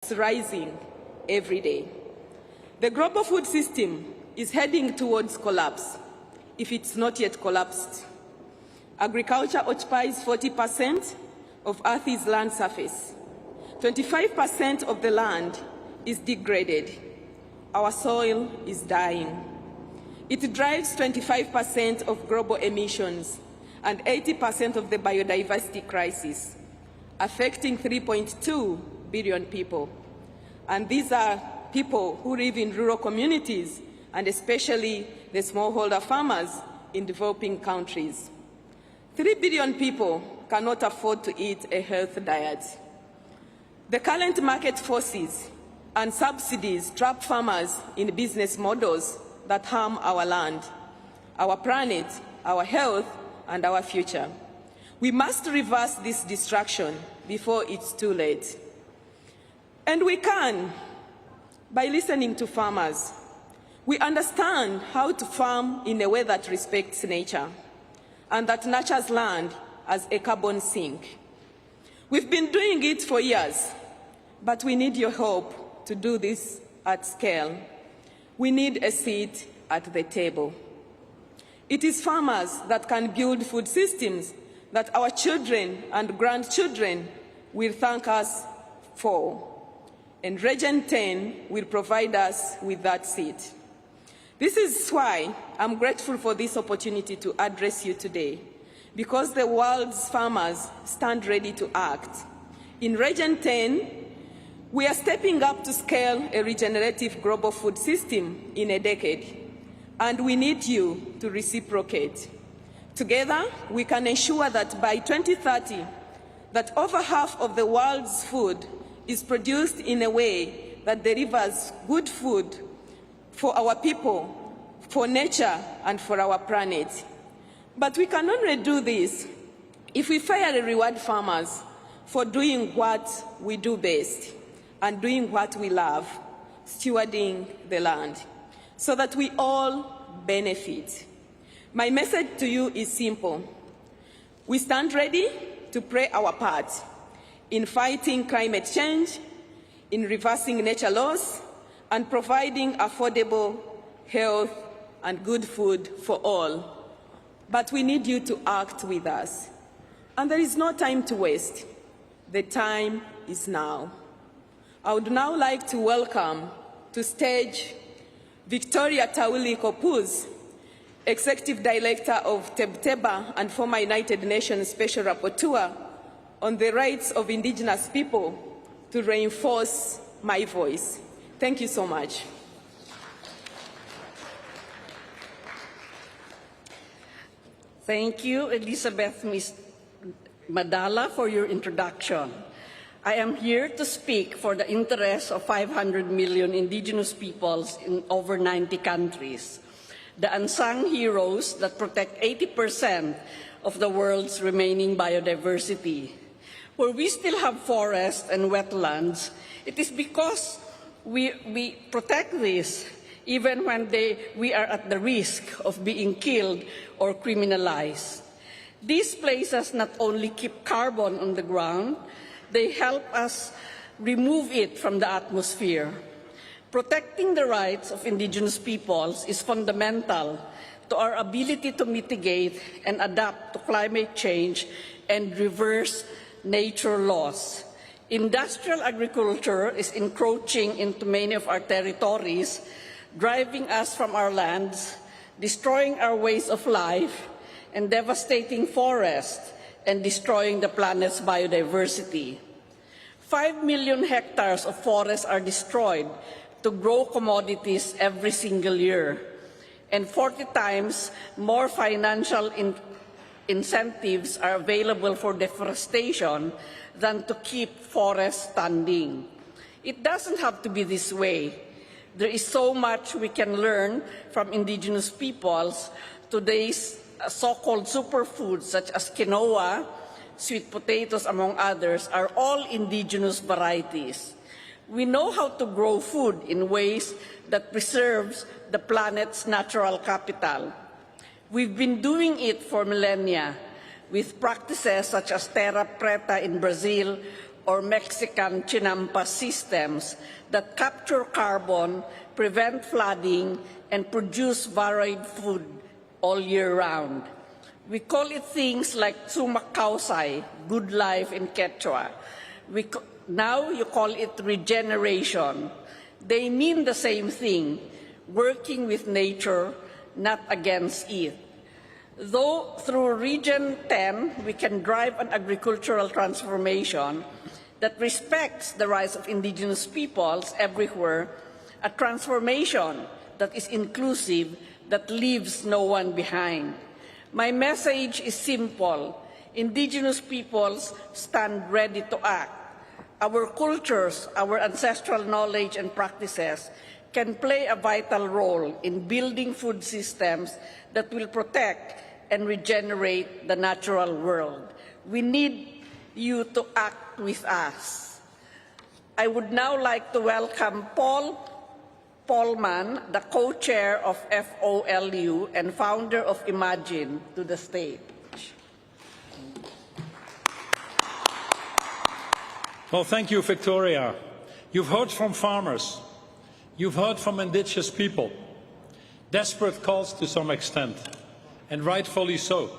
is rising every day. The global food system is heading towards collapse, if it's not yet collapsed. Agriculture occupies 40% of Earth's land surface. 25% of the land is degraded. Our soil is dying. It drives 25% of global emissions and 80% of the biodiversity crisis, affecting 3.2 billion people. And these are people who live in rural communities and especially the smallholder farmers in developing countries. 3 billion people cannot afford to eat a healthy diet. The current market forces and subsidies trap farmers in business models that harm our land, our planet, our health, and our future. We must reverse this destruction before it's too late. And we can, by listening to farmers. We understand how to farm in a way that respects nature and that nurtures land as a carbon sink. We've been doing it for years, but we need your help to do this at scale. We need a seat at the table. It is farmers that can build food systems that our children and grandchildren will thank us for. And Region 10 will provide us with that seat. This is why I'm grateful for this opportunity to address you today, because the world's farmers stand ready to act. In Region 10, we are stepping up to scale a regenerative global food system in a decade, and we need you to reciprocate. Together, we can ensure that by 2030, that over half of the world's food is produced in a way that delivers good food for our people, for nature, and for our planet. But we can only do this if we fairly reward farmers for doing what we do best and doing what we love, stewarding the land, so that we all benefit. My message to you is simple. We stand ready to play our part in fighting climate change, in reversing nature loss, and providing affordable health and good food for all. But we need you to act with us. And there is no time to waste. The time is now. I would now like to welcome to stage Victoria Tawili Kopuz, Executive Director of Tebteba and former United Nations Special Rapporteur on the rights of indigenous people, to reinforce my voice. Thank you so much. Thank you, Elizabeth Madala, for your introduction. I am here to speak for the interests of 500 million indigenous peoples in over 90 countries, the unsung heroes that protect 80% of the world's remaining biodiversity. Where we still have forests and wetlands, it is because we protect this even when we are at the risk of being killed or criminalized. These places not only keep carbon on the ground, they help us remove it from the atmosphere. Protecting the rights of indigenous peoples is fundamental to our ability to mitigate and adapt to climate change and reverse nature loss. Industrial agriculture is encroaching into many of our territories, driving us from our lands, destroying our ways of life, and devastating forests and destroying the planet's biodiversity. 5 million hectares of forests are destroyed to grow commodities every single year, and 40 times more financial incentives are available for deforestation than to keep forests standing. It doesn't have to be this way. There is so much we can learn from indigenous peoples. Today's so-called superfoods such as quinoa, sweet potatoes, among others, are all indigenous varieties. We know how to grow food in ways that preserves the planet's natural capital. We've been doing it for millennia with practices such as terra preta in Brazil or Mexican chinampa systems that capture carbon, prevent flooding, and produce varied food all year round. We call it things like tsumakausay, good life in Quechua. Now you call it regeneration. They mean the same thing, working with nature, not against it. Though through Region 10, we can drive an agricultural transformation that respects the rights of indigenous peoples everywhere, a transformation that is inclusive, that leaves no one behind. My message is simple. Indigenous peoples stand ready to act. Our cultures, our ancestral knowledge and practices can play a vital role in building food systems that will protect and regenerate the natural world. We need you to act with us. I would now like to welcome Paul Polman, the co-chair of FOLU and founder of Imagine, to the stage. Well, thank you, Victoria. You've heard from farmers. You've heard from indigenous people. Desperate calls to some extent, and rightfully so.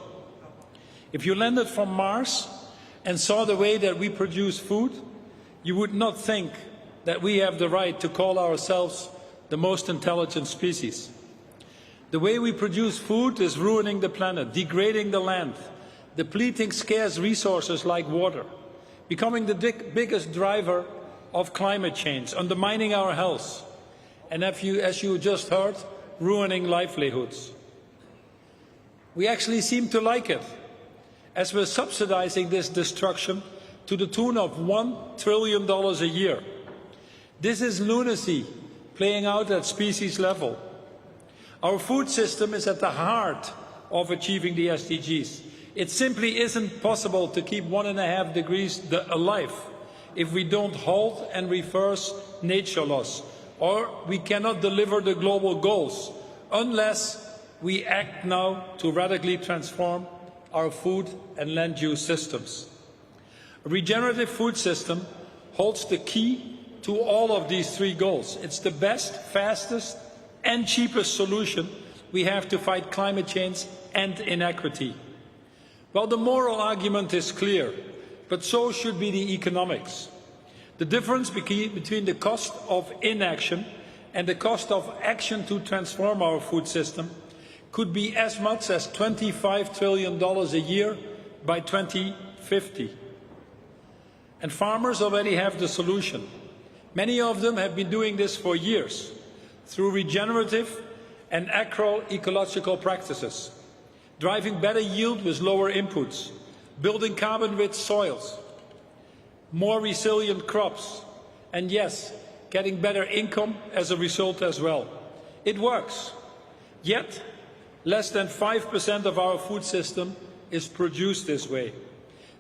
If you landed from Mars and saw the way that we produce food, you would not think that we have the right to call ourselves the most intelligent species. The way we produce food is ruining the planet, degrading the land, depleting scarce resources like water, becoming the biggest driver of climate change, undermining our health, and as you just heard, ruining livelihoods. We actually seem to like it, as we're subsidizing this destruction to the tune of $1 trillion a year. This is lunacy playing out at species level. Our food system is at the heart of achieving the SDGs. It simply isn't possible to keep 1.5 degrees alive if we don't halt and reverse nature loss, or we cannot deliver the global goals unless we act now to radically transform our food and land use systems. A regenerative food system holds the key to all of these three goals. It's the best, fastest, and cheapest solution we have to fight climate change and inequity. Well, the moral argument is clear, but so should be the economics. The difference between the cost of inaction and the cost of action to transform our food system could be as much as $25 trillion a year by 2050. And farmers already have the solution. Many of them have been doing this for years through regenerative and agroecological practices, driving better yield with lower inputs, building carbon-rich soils, more resilient crops, and yes, getting better income as a result as well. It works. Yet, less than 5% of our food system is produced this way.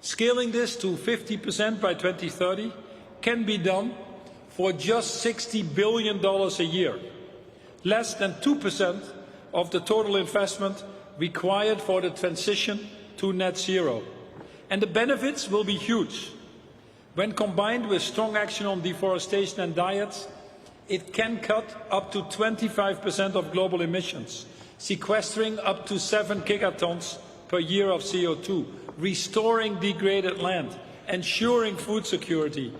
Scaling this to 50% by 2030 can be done for just $60 billion a year, less than 2% of the total investment required for the transition to net zero. And the benefits will be huge. When combined with strong action on deforestation and diets, it can cut up to 25% of global emissions, sequestering up to 7 gigatons per year of CO2, restoring degraded land, ensuring food security,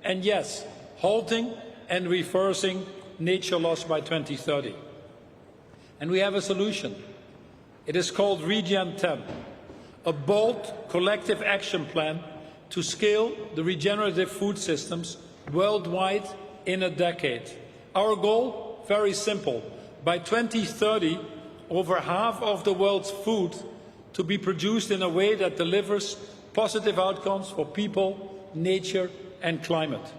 and yes, halting and reversing nature loss by 2030. And we have a solution. It is called Regen 10, a bold collective action plan to scale the regenerative food systems worldwide in a decade. Our goal, very simple. By 2030, over half of the world's food to be produced in a way that delivers positive outcomes for people, nature, and climate.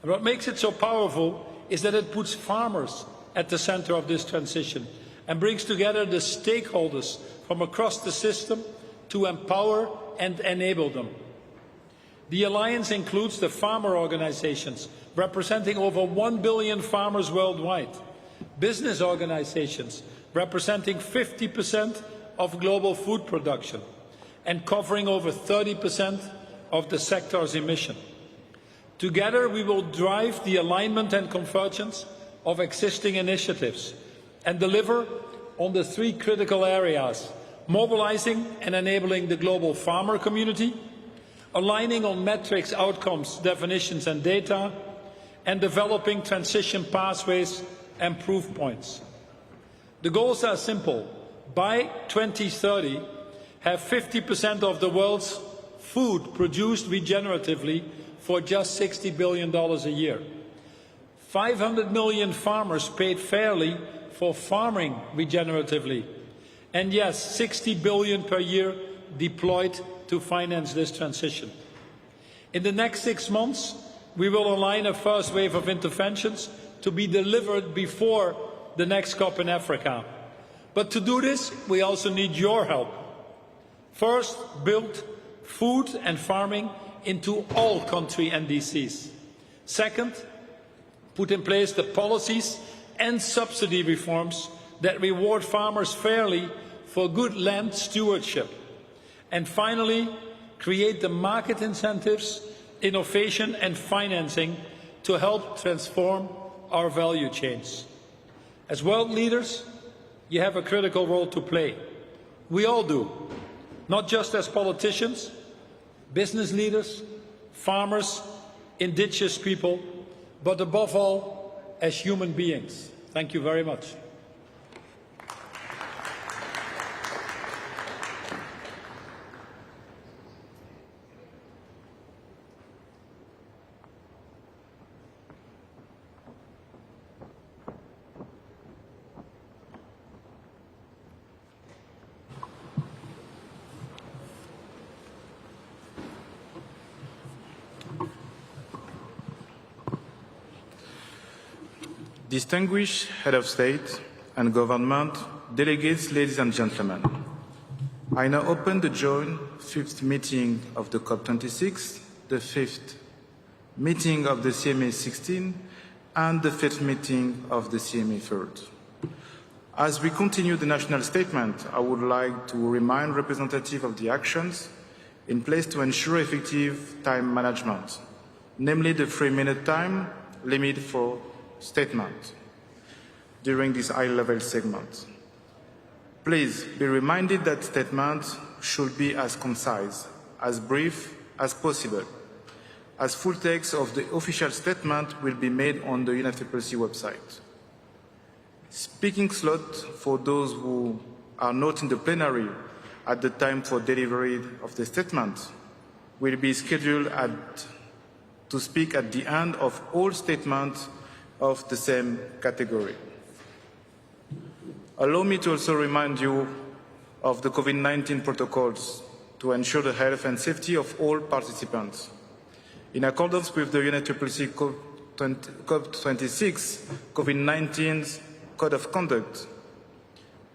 And what makes it so powerful is that it puts farmers at the center of this transition and brings together the stakeholders from across the system to empower and enable them. The alliance includes the farmer organizations, representing over 1 billion farmers worldwide, business organizations, representing 50% of global food production and covering over 30% of the sector's emission, Together, we will drive the alignment and convergence of existing initiatives and deliver on the 3 critical areas: mobilizing and enabling the global farmer community, aligning on metrics, outcomes, definitions and data, and developing transition pathways and proof points. The goals are simple. By 2030, have 50% of the world's food produced regeneratively for just $60 billion a year. 500 million farmers paid fairly for farming regeneratively. And yes, 60 billion per year deployed to finance this transition. In the next 6 months, we will align a first wave of interventions to be delivered before the next COP in Africa. But to do this, we also need your help. First, build food and farming into all country NDCs. Second, put in place the policies and subsidy reforms that reward farmers fairly for good land stewardship. And finally, create the market incentives, innovation and financing to help transform our value chains. As world leaders, you have a critical role to play. We all do, not just as politicians, business leaders, farmers, indigenous people, but above all, as human beings. Thank you very much. Distinguished Head of State and Government, delegates, ladies and gentlemen, I now open the joint 5th meeting of the COP26, the 5th meeting of the CMA 16, and the 5th meeting of the CMA 3rd. As we continue the national statement, I would like to remind representatives of the actions in place to ensure effective time management, namely the 3-minute time limit for statement during this high-level segment. Please be reminded that statements should be as concise, as brief as possible, as full text of the official statement will be made on the UNFCCC website. Speaking slot for those who are not in the plenary at the time for delivery of the statement will be scheduled to speak at the end of all statements of the same category. Allow me to also remind you of the COVID-19 protocols to ensure the health and safety of all participants. In accordance with the UNFCCC COP26 COVID-19 Code of Conduct,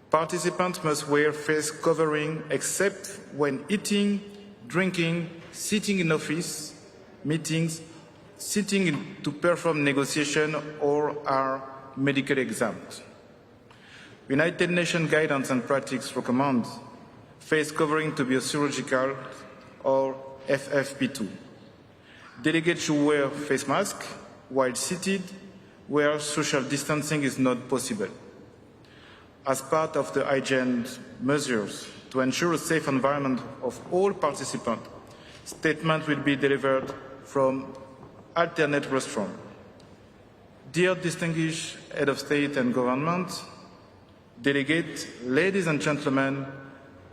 participants must wear face covering except when eating, drinking, sitting in office, meetings, sitting in to perform negotiation or are medically exempt. United Nations guidance and practice recommend face covering to be a surgical or FFP2. Delegates should wear face mask while seated where social distancing is not possible. As part of the hygiene measures to ensure a safe environment of all participants, statement will be delivered from alternate rostrum. Dear distinguished Head of State and Government, delegates, ladies and gentlemen,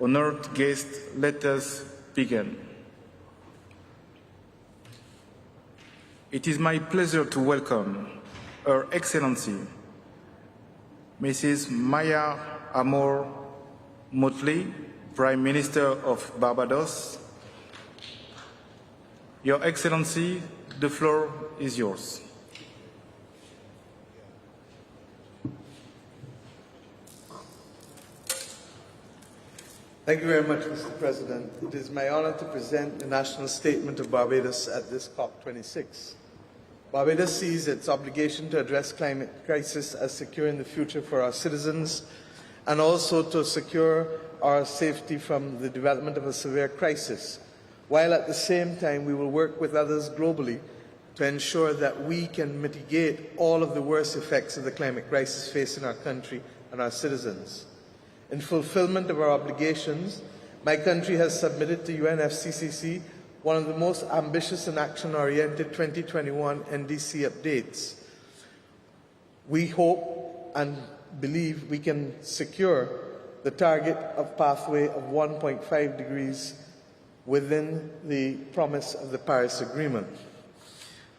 honored guests, let us begin. It is my pleasure to welcome Her Excellency, Mrs. Maya Amor Motley, Prime Minister of Barbados. Your Excellency, the floor is yours. Thank you very much, Mr. President. It is my honor to present the national statement of Barbados at this COP26. Barbados sees its obligation to address climate crisis as securing the future for our citizens and also to secure our safety from the development of a severe crisis, while at the same time we will work with others globally to ensure that we can mitigate all of the worst effects of the climate crisis facing our country and our citizens. In fulfillment of our obligations, my country has submitted to UNFCCC one of the most ambitious and action-oriented 2021 NDC updates. We hope and believe we can secure the target of pathway of 1.5 degrees within the promise of the Paris Agreement.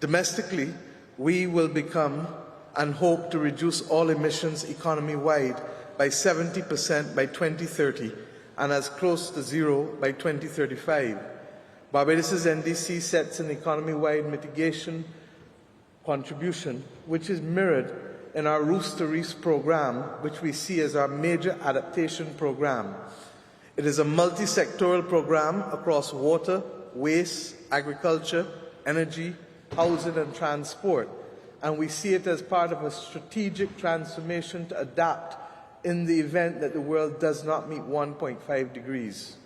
Domestically, we will become and hope to reduce all emissions economy-wide by 70% by 2030 and as close to zero by 2035. Barbados' NDC sets an economy-wide mitigation contribution which is mirrored in our Roofs to Reefs program, which we see as our major adaptation program. It is a multi-sectoral program across water, waste, agriculture, energy, housing and transport, and we see it as part of a strategic transformation to adapt in the event that the world does not meet 1.5 degrees.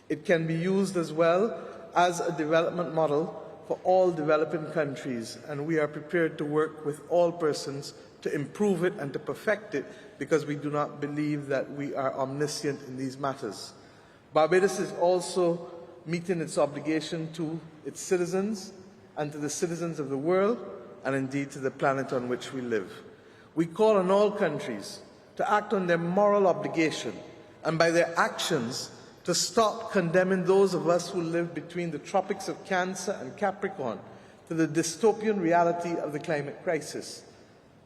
It can be used as well as a development model for all developing countries, and we are prepared to work with all persons to improve it and to perfect it, because we do not believe that we are omniscient in these matters. Barbados is also meeting its obligation to its citizens and to the citizens of the world, and indeed to the planet on which we live. We call on all countries to act on their moral obligation, and by their actions to stop condemning those of us who live between the tropics of Cancer and Capricorn to the dystopian reality of the climate crisis.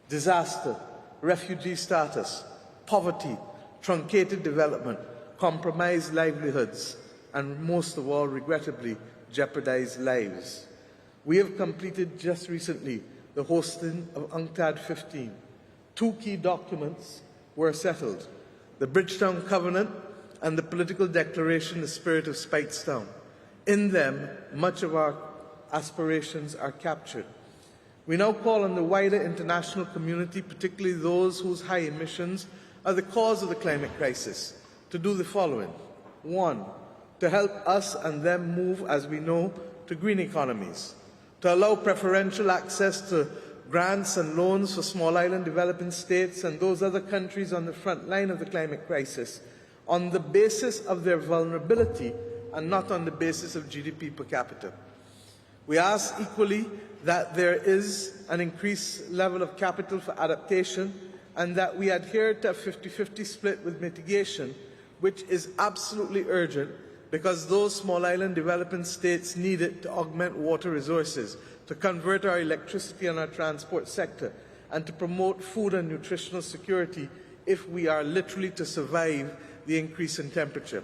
Disaster, refugee status, poverty, truncated development, compromised livelihoods, and most of all, regrettably, jeopardized lives. We have completed just recently the hosting of UNCTAD 15. Two key documents were settled: the Bridgetown Covenant and the Political Declaration, The Spirit of Speightstown. In them, much of our aspirations are captured. We now call on the wider international community, particularly those whose high emissions are the cause of the climate crisis, to do the following. 1, to help us and them move, as we know, to green economies, to allow preferential access to grants and loans for small island developing states and those other countries on the front line of the climate crisis on the basis of their vulnerability and not on the basis of GDP per capita. We ask equally that there is an increased level of capital for adaptation and that we adhere to a 50-50 split with mitigation, which is absolutely urgent because those small island developing states need it to augment water resources, to convert our electricity and our transport sector, and to promote food and nutritional security if we are literally to survive the increase in temperature.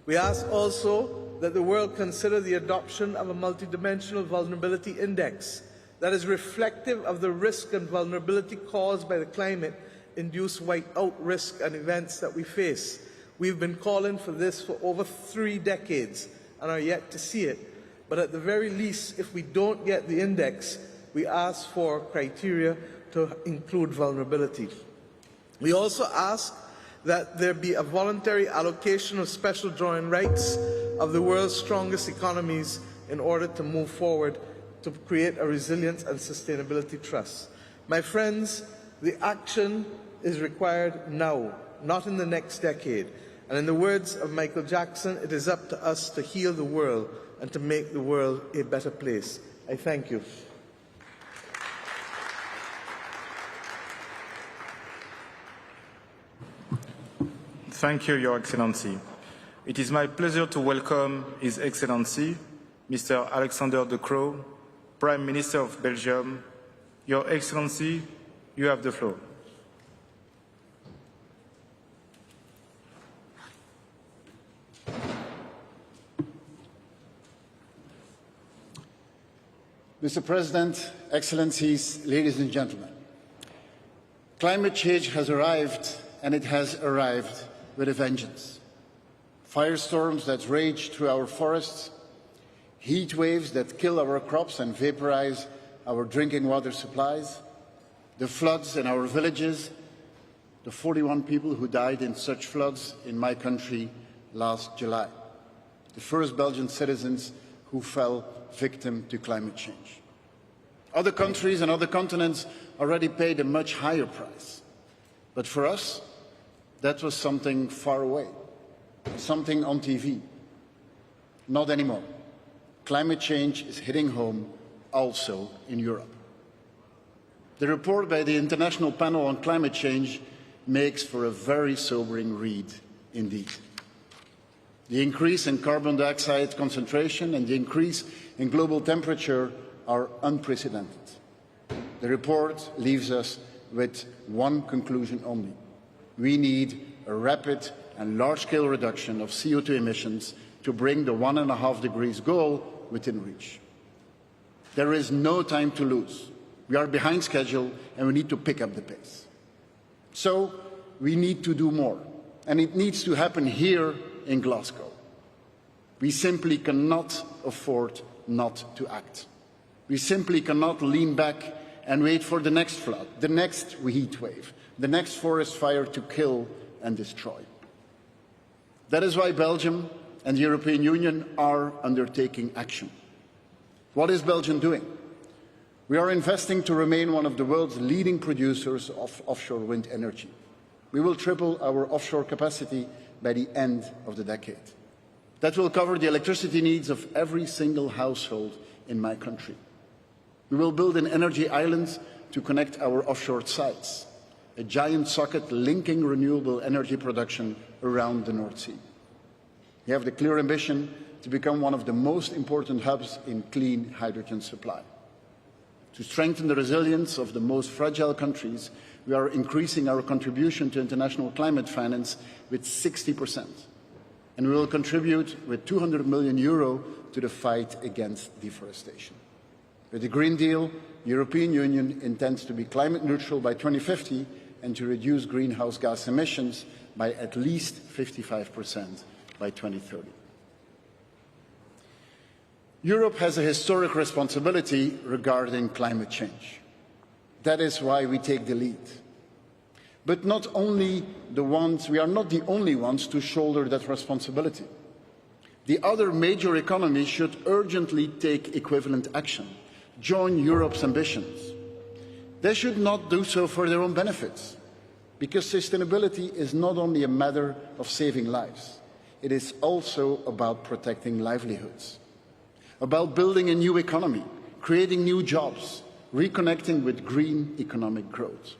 We ask also that the world consider the adoption of a multidimensional vulnerability index that is reflective of the risk and vulnerability caused by the climate-induced whiteout risk and events that we face. We've been calling for this for over 3 decades and are yet to see it. But at the very least, if we don't get the index, we ask for criteria to include vulnerability. We also ask that there be a voluntary allocation of special drawing rights of the world's strongest economies in order to move forward to create a resilience and sustainability trust. My friends, the action is required now, not in the next decade. And in the words of Michael Jackson, it is up to us to heal the world and to make the world a better place. I thank you. Thank you, Your Excellency. It is my pleasure to welcome His Excellency, Mr. Alexander De Croo, Prime Minister of Belgium. Your Excellency, you have the floor. Mr. President, Excellencies, ladies and gentlemen, climate change has arrived, and it has arrived with a vengeance. Firestorms that rage through our forests, heat waves that kill our crops and vaporize our drinking water supplies, the floods in our villages, the 41 people who died in such floods in my country last July, the first Belgian citizens who fell victim to climate change. Other countries and other continents already paid a much higher price. But for us, that was something far away, something on TV. Not anymore. Climate change is hitting home also in Europe. The report by the International Panel on Climate Change makes for a very sobering read indeed. The increase in carbon dioxide concentration and the increase in global temperature are unprecedented. The report leaves us with one conclusion only. We need a rapid and large-scale reduction of CO2 emissions to bring the 1.5 degrees goal within reach. There is no time to lose. We are behind schedule and we need to pick up the pace. So we need to do more, and it needs to happen here in Glasgow. We simply cannot afford not to act. We simply cannot lean back and wait for the next flood, the next heat wave, the next forest fire to kill and destroy. That is why Belgium and the European Union are undertaking action. What is Belgium doing? We are investing to remain one of the world's leading producers of offshore wind energy. We will triple our offshore capacity by the end of the decade. That will cover the electricity needs of every single household in my country. We will build an energy island to connect our offshore sites, a giant socket linking renewable energy production around the North Sea. We have the clear ambition to become one of the most important hubs in clean hydrogen supply. To strengthen the resilience of the most fragile countries, we are increasing our contribution to international climate finance with 60%. And we will contribute with €200 million to the fight against deforestation. With the Green Deal, the European Union intends to be climate neutral by 2050 and to reduce greenhouse gas emissions by at least 55% by 2030. Europe has a historic responsibility regarding climate change. That is why we take the lead. But we are not the only ones to shoulder that responsibility. The other major economies should urgently take equivalent action, join Europe's ambitions. They should not do so for their own benefits, because sustainability is not only a matter of saving lives, it is also about protecting livelihoods, about building a new economy, creating new jobs, reconnecting with green economic growth,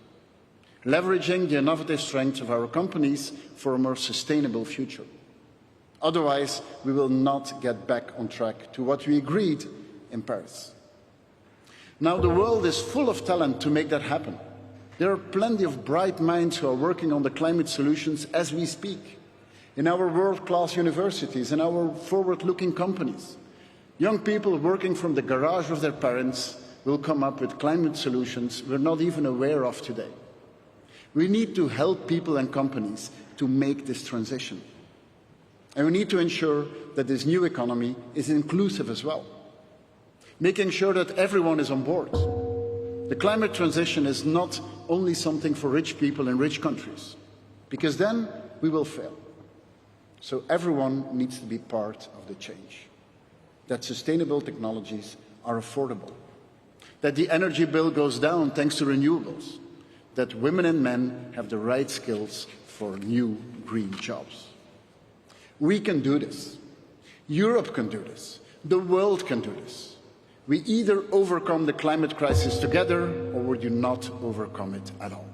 leveraging the innovative strengths of our companies for a more sustainable future. Otherwise, we will not get back on track to what we agreed in Paris. Now, the world is full of talent to make that happen. There are plenty of bright minds who are working on the climate solutions as we speak, in our world-class universities, in our forward-looking companies. Young people working from the garage of their parents will come up with climate solutions we're not even aware of today. We need to help people and companies to make this transition. And we need to ensure that this new economy is inclusive as well, making sure that everyone is on board. The climate transition is not only something for rich people in rich countries, because then we will fail. So everyone needs to be part of the change. That sustainable technologies are affordable, that the energy bill goes down thanks to renewables, that women and men have the right skills for new green jobs. We can do this. Europe can do this. The world can do this. We either overcome the climate crisis together or we do not overcome it at all.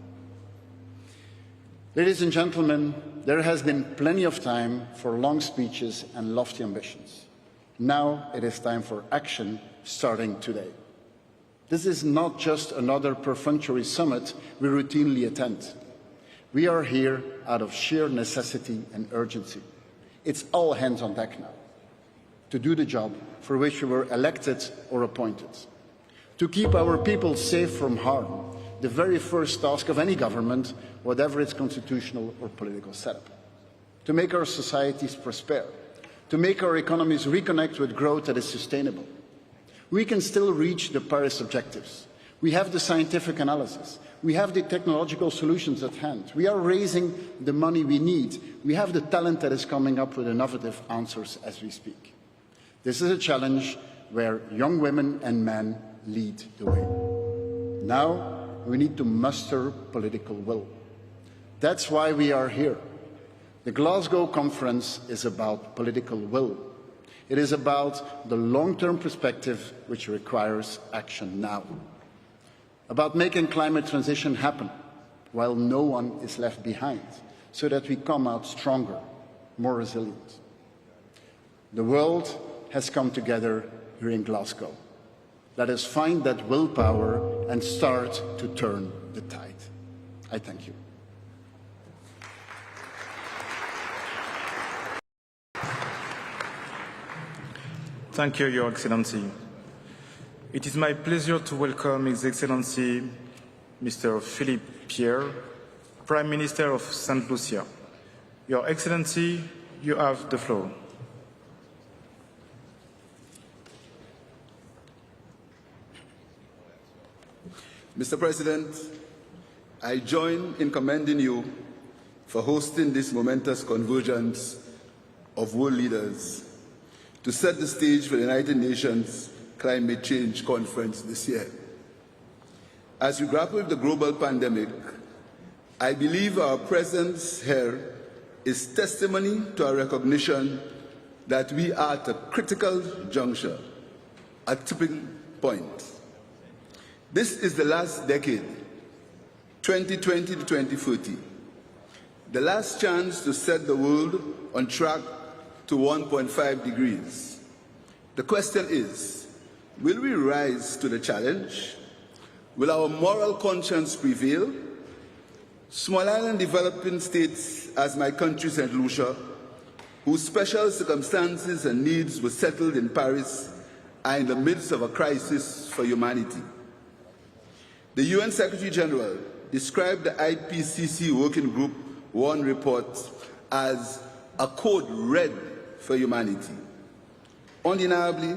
Ladies and gentlemen, there has been plenty of time for long speeches and lofty ambitions. Now it is time for action, starting today. This is not just another perfunctory summit we routinely attend. We are here out of sheer necessity and urgency. It's all hands on deck now, to do the job for which we were elected or appointed, to keep our people safe from harm, the very first task of any government, whatever its constitutional or political setup, to make our societies prosper, to make our economies reconnect with growth that is sustainable. We can still reach the Paris objectives. We have the scientific analysis. We have the technological solutions at hand. We are raising the money we need. We have the talent that is coming up with innovative answers as we speak. This is a challenge where young women and men lead the way. Now we need to muster political will. That's why we are here. The Glasgow conference is about political will. It is about the long-term perspective which requires action now. About making climate transition happen while no one is left behind, so that we come out stronger, more resilient. The world has come together here in Glasgow. Let us find that willpower and start to turn the tide. I thank you. Thank you, Your Excellency. It is my pleasure to welcome His Excellency Mr. Philippe Pierre, Prime Minister of St. Lucia. Your Excellency, you have the floor. Mr. President, I join in commending you for hosting this momentous convergence of world leaders to set the stage for the United Nations Climate Change Conference this year. As we grapple with the global pandemic, I believe our presence here is testimony to our recognition that we are at a critical juncture, a tipping point. This is the last decade, 2020 to 2040, the last chance to set the world on track to 1.5 degrees. The question is, will we rise to the challenge? Will our moral conscience prevail? Small island developing states, as my country St. Lucia, whose special circumstances and needs were settled in Paris, are in the midst of a crisis for humanity. The UN Secretary General described the IPCC Working Group 1 report as a code red for humanity. Undeniably,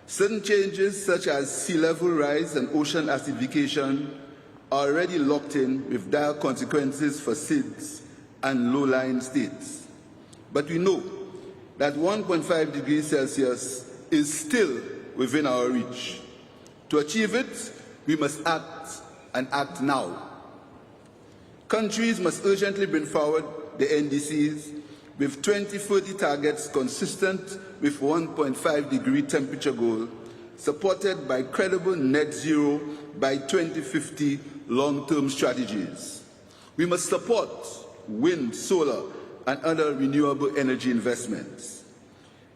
certain changes such as sea level rise and ocean acidification are already locked in with dire consequences for SIDS and low-lying states. But we know that 1.5 degrees Celsius is still within our reach. To achieve it, we must act, and act now. Countries must urgently bring forward the NDCs with 2030 targets consistent with 1.5 degree temperature goal, supported by credible net zero by 2050 long-term strategies. We must support wind, solar, and other renewable energy investments.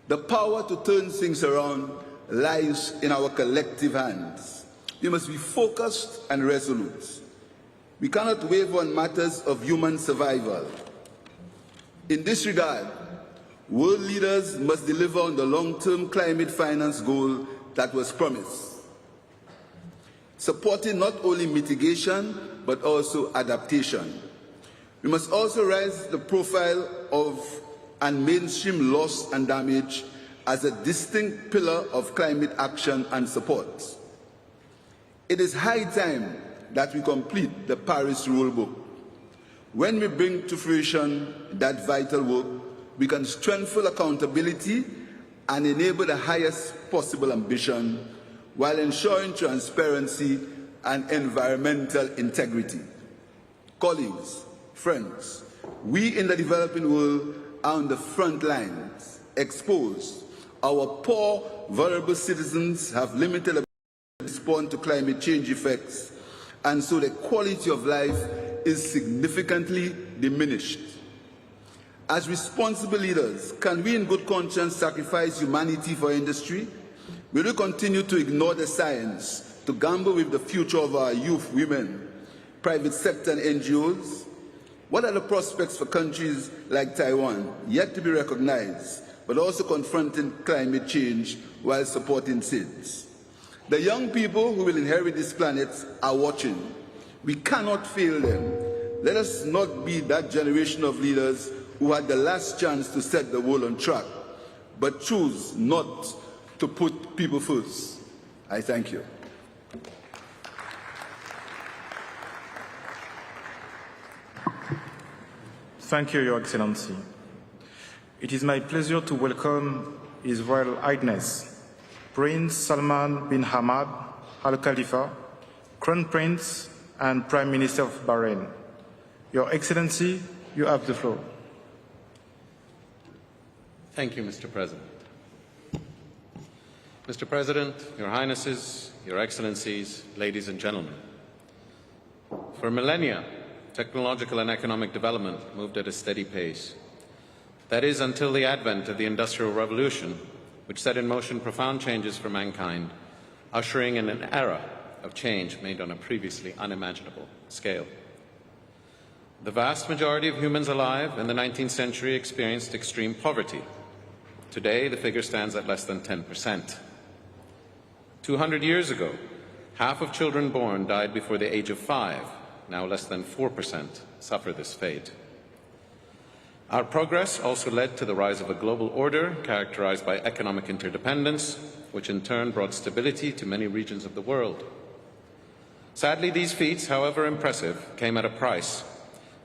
The power to turn things around lies in our collective hands. We must be focused and resolute. We cannot waver on matters of human survival. In this regard, world leaders must deliver on the long-term climate finance goal that was promised, supporting not only mitigation but also adaptation. We must also raise the profile of and mainstream loss and damage as a distinct pillar of climate action and support. It is high time that we complete the Paris Rulebook. When we bring to fruition that vital work, we can strengthen accountability and enable the highest possible ambition while ensuring transparency and environmental integrity. Colleagues, friends, we in the developing world are on the front lines, exposed. Our poor, vulnerable citizens have limited ability to respond to climate change effects, and so the quality of life is significantly diminished. As responsible leaders, can we in good conscience sacrifice humanity for industry? Will we continue to ignore the science, to gamble with the future of our youth, women, private sector and NGOs? What are the prospects for countries like Taiwan, yet to be recognized, but also confronting climate change while supporting SIDS? The young people who will inherit this planet are watching. We cannot fail them. Let us not be that generation of leaders who had the last chance to set the world on track, but choose not to put people first. I thank you. Thank you, Your Excellency. It is my pleasure to welcome His Royal Highness, Prince Salman bin Hamad, Al Khalifa, Crown Prince and Prime Minister of Bahrain. Your Excellency, you have the floor. Thank you, Mr. President. Mr. President, Your Highnesses, Your Excellencies, ladies and gentlemen. For millennia, technological and economic development moved at a steady pace. That is, until the advent of the Industrial Revolution, which set in motion profound changes for mankind, ushering in an era of change made on a previously unimaginable scale. The vast majority of humans alive in the 19th century experienced extreme poverty. Today, the figure stands at less than 10%. 200 years ago, half of children born died before the age of 5. Now less than 4% suffer this fate. Our progress also led to the rise of a global order characterized by economic interdependence, which in turn brought stability to many regions of the world. Sadly, these feats, however impressive, came at a price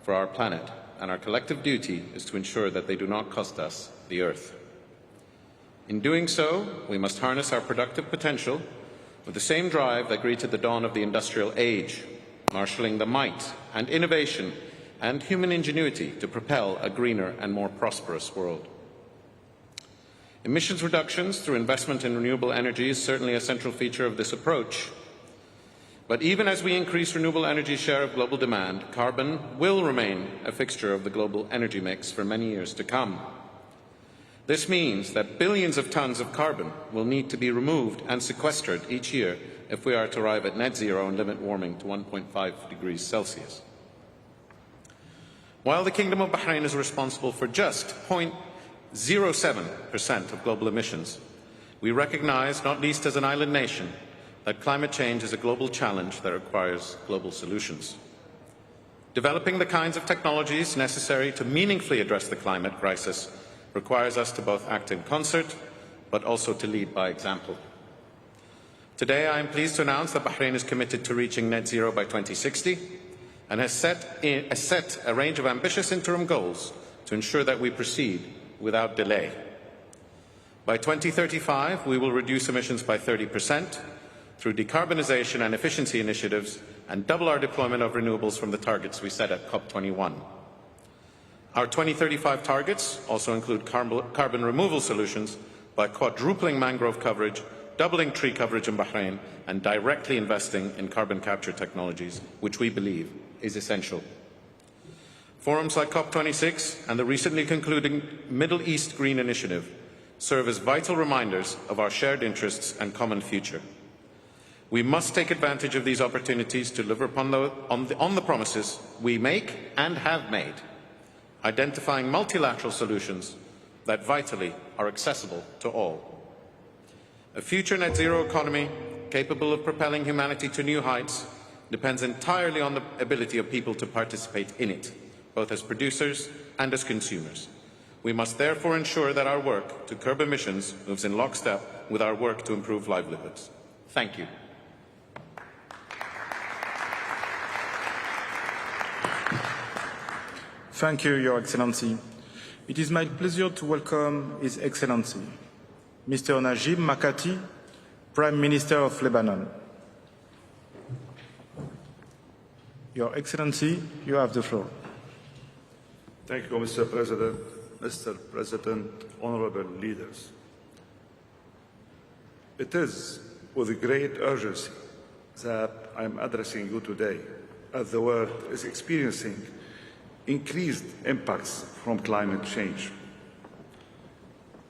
for our planet, and our collective duty is to ensure that they do not cost us the Earth. In doing so, we must harness our productive potential with the same drive that greeted the dawn of the industrial age, marshalling the might and innovation and human ingenuity to propel a greener and more prosperous world. Emissions reductions through investment in renewable energy is certainly a central feature of this approach. But even as we increase renewable energy's share of global demand, carbon will remain a fixture of the global energy mix for many years to come. This means that billions of tons of carbon will need to be removed and sequestered each year if we are to arrive at net zero and limit warming to 1.5 degrees Celsius. While the Kingdom of Bahrain is responsible for just 0.07% of global emissions, we recognise, not least as an island nation, that climate change is a global challenge that requires global solutions. Developing the kinds of technologies necessary to meaningfully address the climate crisis requires us to both act in concert, but also to lead by example. Today, I am pleased to announce that Bahrain is committed to reaching net zero by 2060 and has set a range of ambitious interim goals to ensure that we proceed without delay. By 2035, we will reduce emissions by 30% through decarbonisation and efficiency initiatives and double our deployment of renewables from the targets we set at COP21. Our 2035 targets also include carbon removal solutions by quadrupling mangrove coverage, doubling tree coverage in Bahrain, and directly investing in carbon capture technologies, which we believe is essential. Forums like COP26 and the recently concluding Middle East Green Initiative serve as vital reminders of our shared interests and common future. We must take advantage of these opportunities to deliver upon the promises we make and have made, identifying multilateral solutions that vitally are accessible to all. A future net zero economy capable of propelling humanity to new heights depends entirely on the ability of people to participate in it, both as producers and as consumers. We must therefore ensure that our work to curb emissions moves in lockstep with our work to improve livelihoods. Thank you. Thank you, Your Excellency. It is my pleasure to welcome His Excellency, Mr. Najib Makati, Prime Minister of Lebanon. Your Excellency, you have the floor. Thank you, Mr. President. Mr. President, honorable leaders. It is with great urgency that I am addressing you today, as the world is experiencing increased impacts from climate change.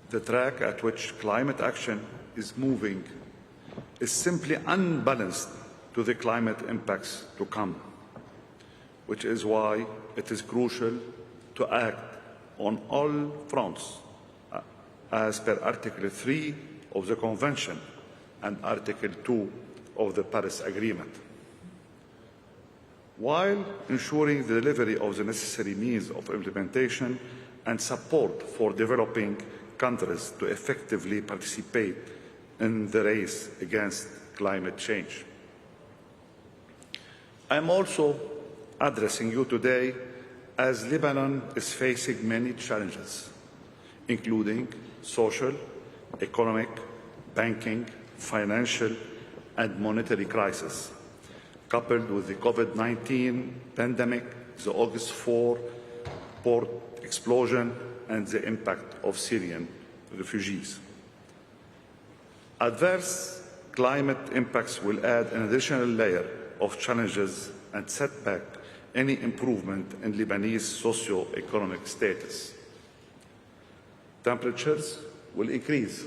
The track at which climate action is moving is simply unbalanced to the climate impacts to come, which is why it is crucial to act on all fronts as per Article 3 of the Convention and Article 2 of the Paris Agreement, while ensuring the delivery of the necessary means of implementation and support for developing countries to effectively participate in the race against climate change. I am also addressing you today as Lebanon is facing many challenges, including social, economic, banking, financial, and monetary crisis, coupled with the COVID-19 pandemic, the August 4 port explosion, and the impact of Syrian refugees. Adverse climate impacts will add an additional layer of challenges and set back any improvement in Lebanese socio-economic status. Temperatures will increase,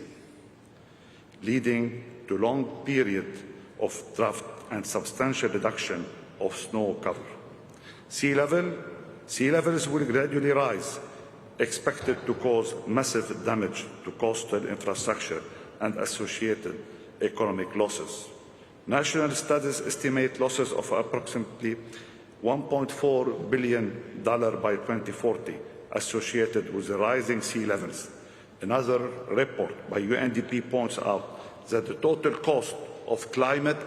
leading to long periods of drought and substantial reduction of snow cover. Sea levels will gradually rise, expected to cause massive damage to coastal infrastructure and associated economic losses. National studies estimate losses of approximately $1.4 billion by 2040 associated with the rising sea levels. Another report by UNDP points out that the total cost of climate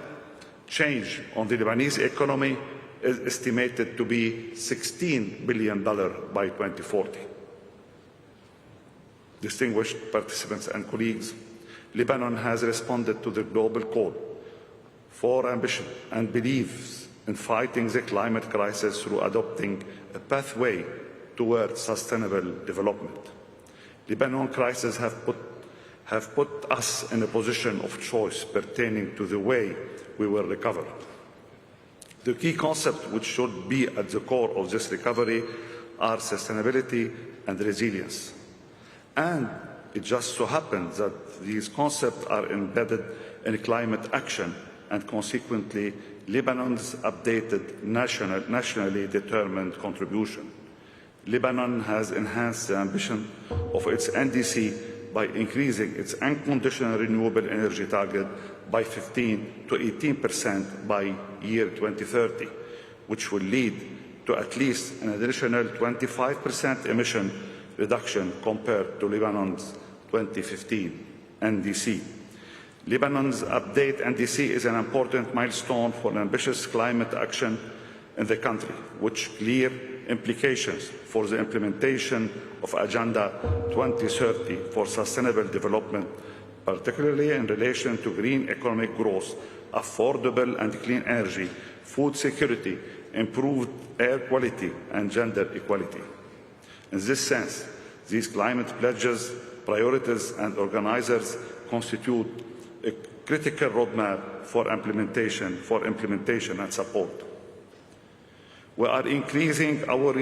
change on the Lebanese economy is estimated to be $16 billion by 2040. Distinguished participants and colleagues, Lebanon has responded to the global call for ambition and believes in fighting the climate crisis through adopting a pathway towards sustainable development. Lebanon crisis have put us in a position of choice pertaining to the way we will recover. The key concepts which should be at the core of this recovery are sustainability and resilience. And it just so happens that these concepts are embedded in climate action and consequently Lebanon's updated nationally determined contribution. Lebanon has enhanced the ambition of its NDC by increasing its unconditional renewable energy target by 15 to 18% by year 2030, which will lead to at least an additional 25% emission reduction compared to Lebanon's 2015 NDC. Lebanon's update NDC is an important milestone for ambitious climate action in the country, with clear implications for the implementation of Agenda 2030 for sustainable development, particularly in relation to green economic growth, affordable and clean energy, food security, improved air quality, and gender equality. In this sense, these climate pledges, priorities, and organizers constitute a critical roadmap for implementation and support. We are increasing our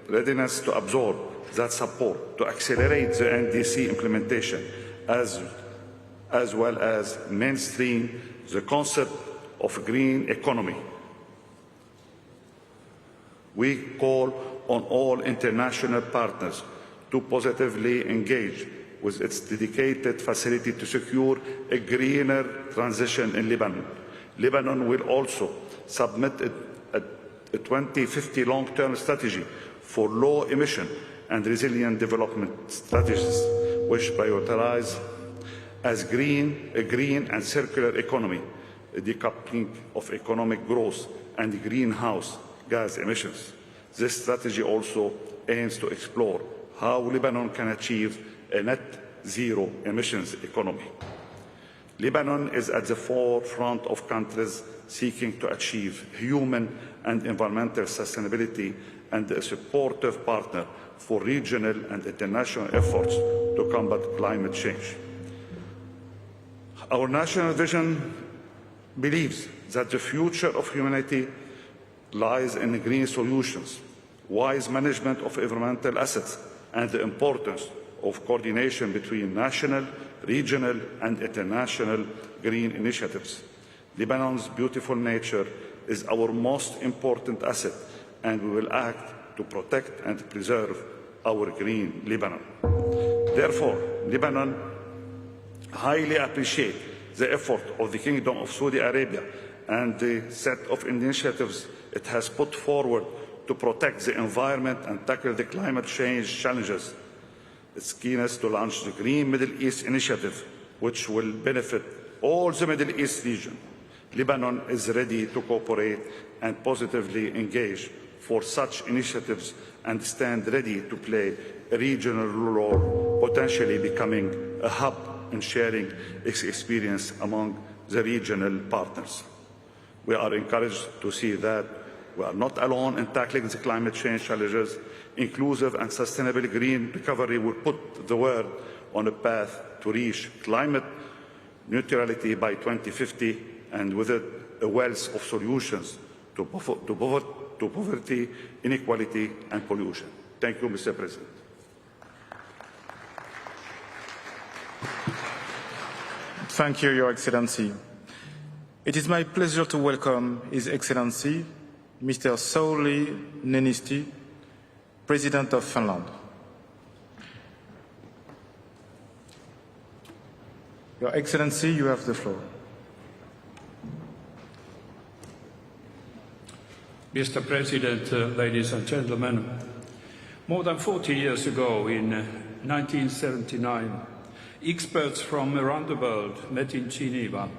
readiness to absorb that support, to accelerate the NDC implementation, as well as mainstream the concept of green economy. We call on all international partners to positively engage with its dedicated facility to secure a greener transition in Lebanon. Lebanon will also submit a 2050 long-term strategy for low-emission and resilient development strategies, which prioritize as a green and circular economy, a decoupling of economic growth and greenhouse gas emissions. This strategy also aims to explore how Lebanon can achieve a net zero emissions economy. Lebanon is at the forefront of countries seeking to achieve human and environmental sustainability and a supportive partner for regional and international efforts to combat climate change. Our national vision believes that the future of humanity lies in green solutions, wise management of environmental assets, and the importance of coordination between national, regional, and international green initiatives. Lebanon's beautiful nature is our most important asset, and we will act to protect and preserve our green Lebanon. Therefore, Lebanon highly appreciates the effort of the Kingdom of Saudi Arabia and the set of initiatives it has put forward to protect the environment and tackle the climate change challenges. Its keenness to launch the Green Middle East Initiative, which will benefit all the Middle East region. Lebanon is ready to cooperate and positively engage for such initiatives and stand ready to play a regional role, potentially becoming a hub in sharing its experience among the regional partners. We are encouraged to see that we are not alone in tackling the climate change challenges. Inclusive and sustainable green recovery will put the world on a path to reach climate neutrality by 2050, and with it a wealth of solutions to poverty, inequality and pollution. Thank you, Mr. President. Thank you, Your Excellency. It is my pleasure to welcome His Excellency, Mr. Sauli Niinisti, President of Finland. Your Excellency, you have the floor. Mr. President, ladies and gentlemen, more than 40 years ago, in 1979, experts from around the world met in Geneva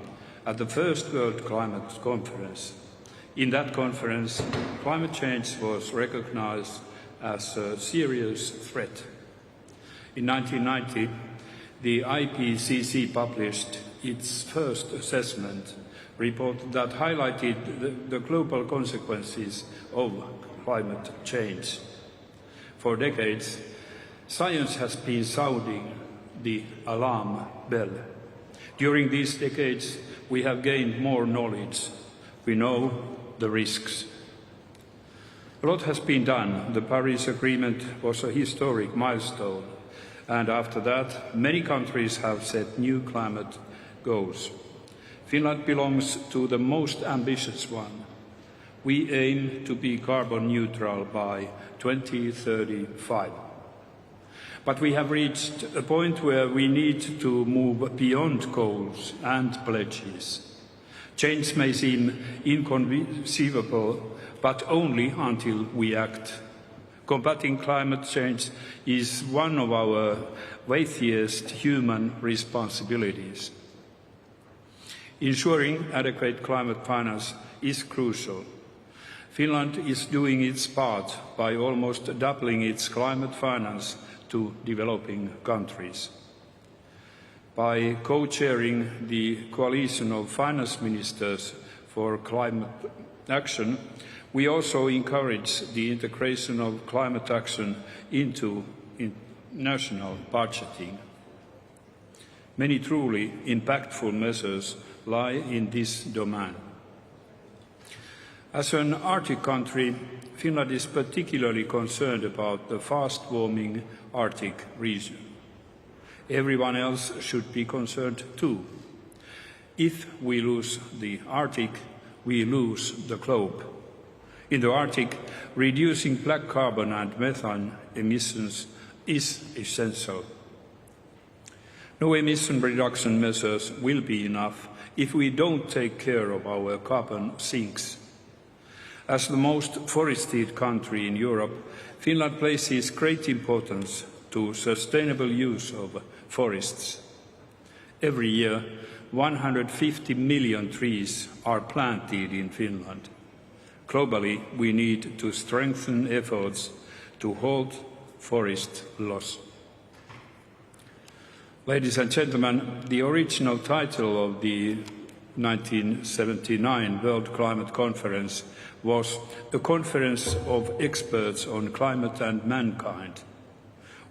at the first World Climate Conference. In that conference, climate change was recognized as a serious threat. In 1990, the IPCC published its first assessment report that highlighted the global consequences of climate change. For decades, science has been sounding the alarm bell. During these decades, we have gained more knowledge. We know the risks. A lot has been done. The Paris Agreement was a historic milestone, and after that, many countries have set new climate goals. Finland belongs to the most ambitious one. We aim to be carbon neutral by 2035. But we have reached a point where we need to move beyond goals and pledges. Change may seem inconceivable, but only until we act. Combating climate change is one of our weightiest human responsibilities. Ensuring adequate climate finance is crucial. Finland is doing its part by almost doubling its climate finance to developing countries. By co-chairing the Coalition of Finance Ministers for Climate Action, we also encourage the integration of climate action into national budgeting. Many truly impactful measures lie in this domain. As an Arctic country, Finland is particularly concerned about the fast-warming Arctic region. Everyone else should be concerned too. If we lose the Arctic, we lose the globe. In the Arctic, reducing black carbon and methane emissions is essential. No emission reduction measures will be enough if we don't take care of our carbon sinks. As the most forested country in Europe, Finland places great importance to sustainable use of forests. Every year, 150 million trees are planted in Finland. Globally, we need to strengthen efforts to halt forest loss. Ladies and gentlemen, the original title of the 1979 World Climate Conference was a conference of experts on climate and mankind.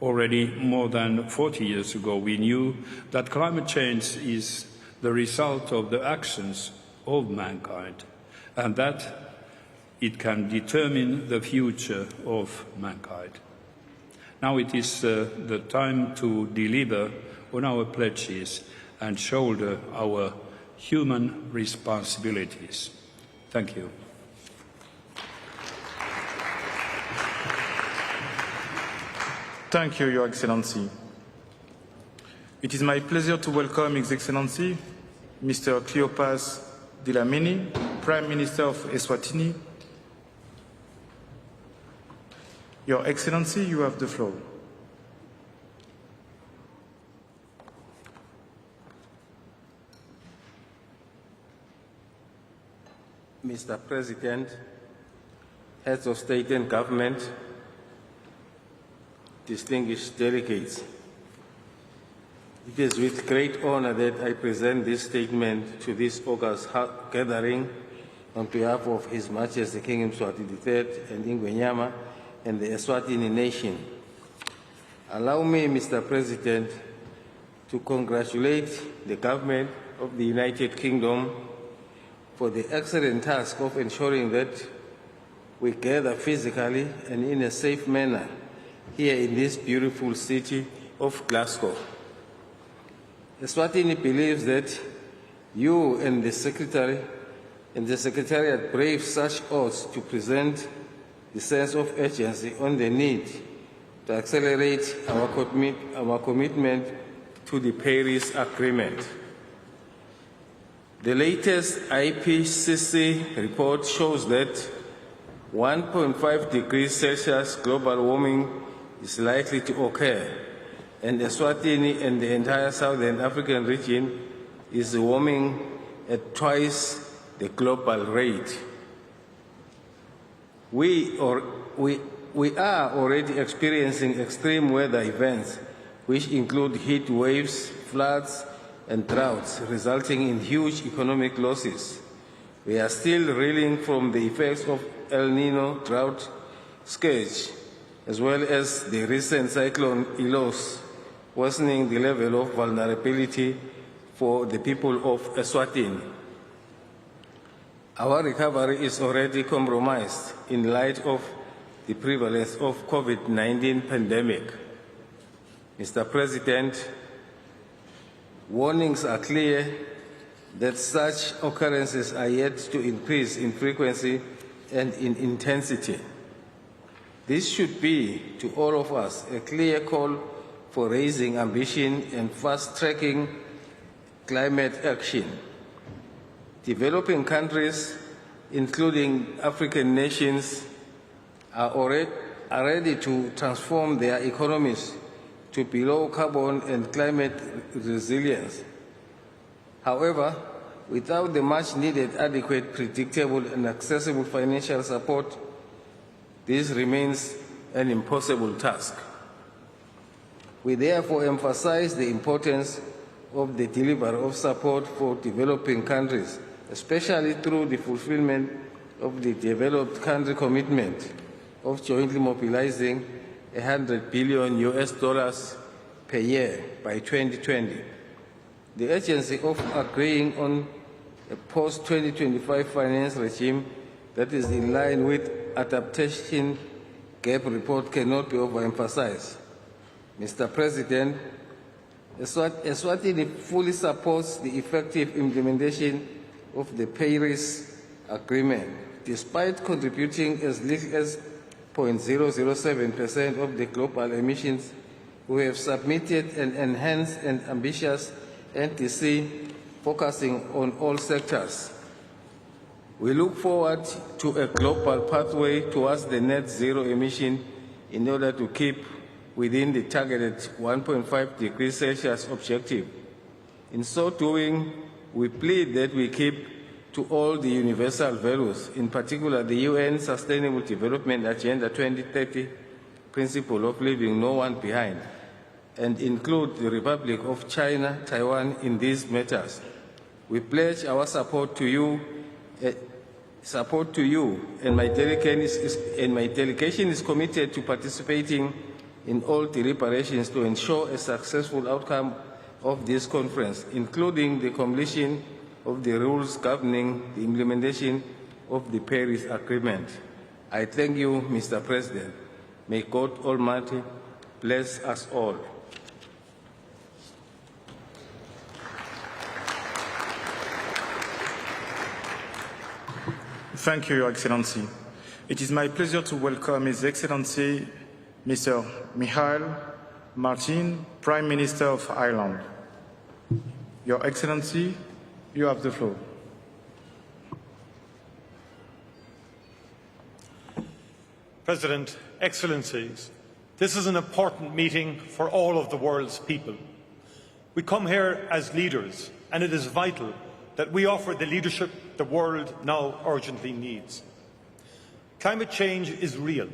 Already more than 40 years ago, we knew that climate change is the result of the actions of mankind, and that it can determine the future of mankind. Now it is the time to deliver on our pledges and shoulder our human responsibilities. Thank you. Thank you, Your Excellency. It is my pleasure to welcome His Excellency, Mr. Cleopas Dlamini, Prime Minister of Eswatini. Your Excellency, you have the floor. Mr. President, heads of state and government, distinguished delegates, It is with great honor that I present this statement to this august gathering on behalf of His Majesty King Mswati III and Ingwenyama and the Eswatini nation. Allow me, Mr. President, to congratulate the government of the United Kingdom for the excellent task of ensuring that we gather physically and in a safe manner here in this beautiful city of Glasgow. Eswatini believes that you and the Secretariat brave such odds to present the sense of urgency on the need to accelerate our commitment to the Paris Agreement. The latest IPCC report shows that 1.5 degrees Celsius global warming is likely to occur, and Eswatini and the entire Southern African region is warming at twice the global rate. We are already experiencing extreme weather events, which include heat waves, floods, and droughts, resulting in huge economic losses. We are still reeling from the effects of El Nino drought scourge, as well as the recent cyclone Ilos, worsening the level of vulnerability for the people of Eswatini. Our recovery is already compromised in light of the prevalence of COVID-19 pandemic. Mr. President, warnings are clear that such occurrences are yet to increase in frequency and in intensity. This should be, to all of us, a clear call for raising ambition and fast-tracking climate action. Developing countries, including African nations, are ready to transform their economies to be low carbon and climate resilience. However, without the much needed adequate, predictable and accessible financial support, this remains an impossible task. We therefore emphasize the importance of the delivery of support for developing countries, especially through the fulfillment of the developed country commitment of jointly mobilizing $100 billion per year by 2020. The urgency of agreeing on a post-2025 finance regime that is in line with adaptation gap report cannot be overemphasized. Mr. President, Eswatini fully supports the effective implementation of the Paris Agreement, despite contributing as little as 0.007% of the global emissions. We have submitted an enhanced and ambitious NDC focusing on all sectors. We look forward to a global pathway towards the net zero emission in order to keep within the targeted 1.5 degrees Celsius objective. In so doing, we plead that we keep to all the universal values, in particular the UN Sustainable Development Agenda 2030 principle of leaving no one behind, and include the Republic of China, Taiwan in these matters. We pledge our support to you, and my delegation is committed to participating in all deliberations to ensure a successful outcome of this conference, including the completion of the rules governing the implementation of the Paris Agreement. I thank you, Mr. President. May God Almighty bless us all. Thank you, Your Excellency. It is my pleasure to welcome His Excellency Mr. Michael Martin, Prime Minister of Ireland. Your Excellency, you have the floor. President, Excellencies, this is an important meeting for all of the world's people. We come here as leaders, and it is vital that we offer the leadership the world now urgently needs. Climate change is real.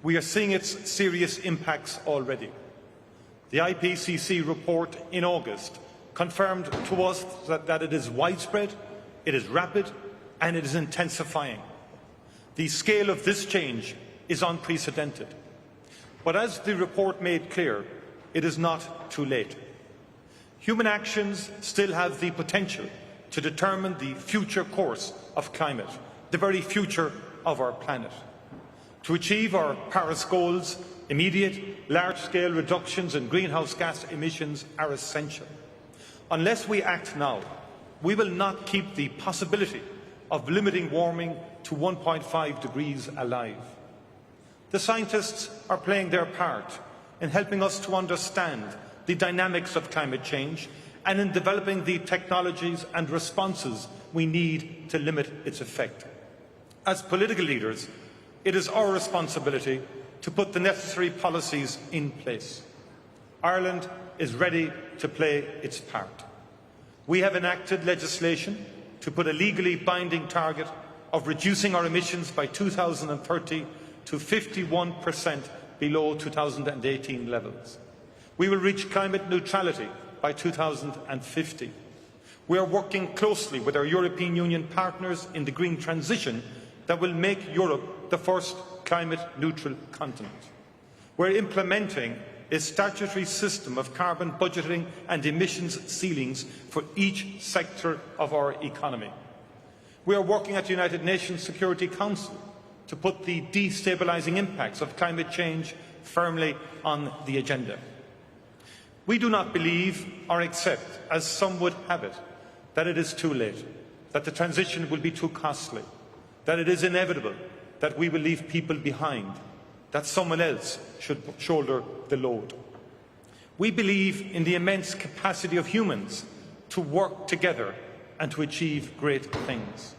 We are seeing its serious impacts already. The IPCC report in August confirmed to us that it is widespread, it is rapid, and it is intensifying. The scale of this change is unprecedented. But as the report made clear, it is not too late. Human actions still have the potential to determine the future course of climate, the very future of our planet. To achieve our Paris goals, immediate, large-scale reductions in greenhouse gas emissions are essential. Unless we act now, we will not keep the possibility of limiting warming to 1.5 degrees alive. The scientists are playing their part in helping us to understand the dynamics of climate change and in developing the technologies and responses we need to limit its effect. As political leaders, it is our responsibility to put the necessary policies in place. Ireland is ready to play its part. We have enacted legislation to put a legally binding target of reducing our emissions by 2030 to 51% below 2018 levels. We will reach climate neutrality by 2050. We are working closely with our European Union partners in the green transition that will make Europe the first climate-neutral continent. We're implementing a statutory system of carbon budgeting and emissions ceilings for each sector of our economy. We are working at the United Nations Security Council to put the destabilising impacts of climate change firmly on the agenda. We do not believe or accept, as some would have it, that it is too late, that the transition will be too costly, that it is inevitable that we will leave people behind, that someone else should shoulder the load. We believe in the immense capacity of humans to work together and to achieve great things.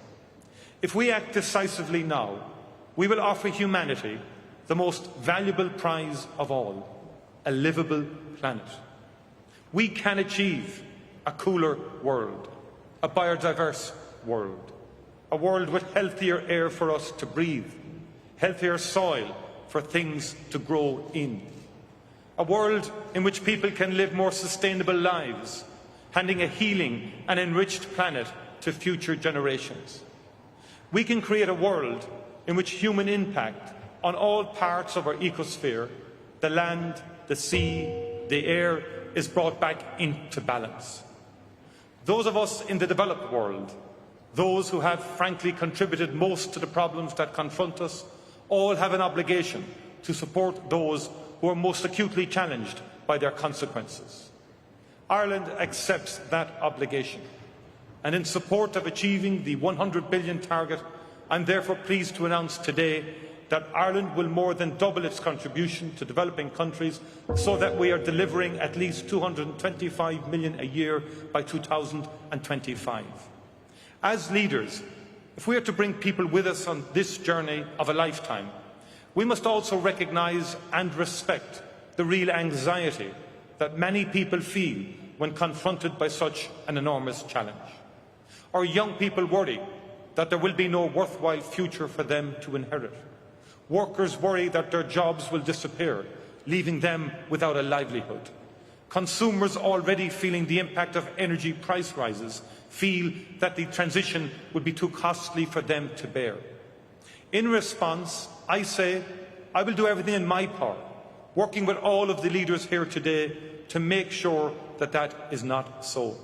If we act decisively now, we will offer humanity the most valuable prize of all, a livable planet. We can achieve a cooler world, a biodiverse world, a world with healthier air for us to breathe, healthier soil for things to grow in, a world in which people can live more sustainable lives, handing a healing and enriched planet to future generations. We can create a world in which human impact on all parts of our ecosphere, the land, the sea, the air, is brought back into balance. Those of us in the developed world, those who have frankly contributed most to the problems that confront us, all have an obligation to support those who are most acutely challenged by their consequences. Ireland accepts that obligation, and in support of achieving the 100 billion target, I'm therefore pleased to announce today that Ireland will more than double its contribution to developing countries so that we are delivering at least 225 million a year by 2025. As leaders, if we are to bring people with us on this journey of a lifetime, we must also recognise and respect the real anxiety that many people feel when confronted by such an enormous challenge. Our young people worry that there will be no worthwhile future for them to inherit. Workers worry that their jobs will disappear, leaving them without a livelihood. Consumers already feeling the impact of energy price rises feel that the transition would be too costly for them to bear. In response, I say I will do everything in my power, working with all of the leaders here today to make sure that that is not so,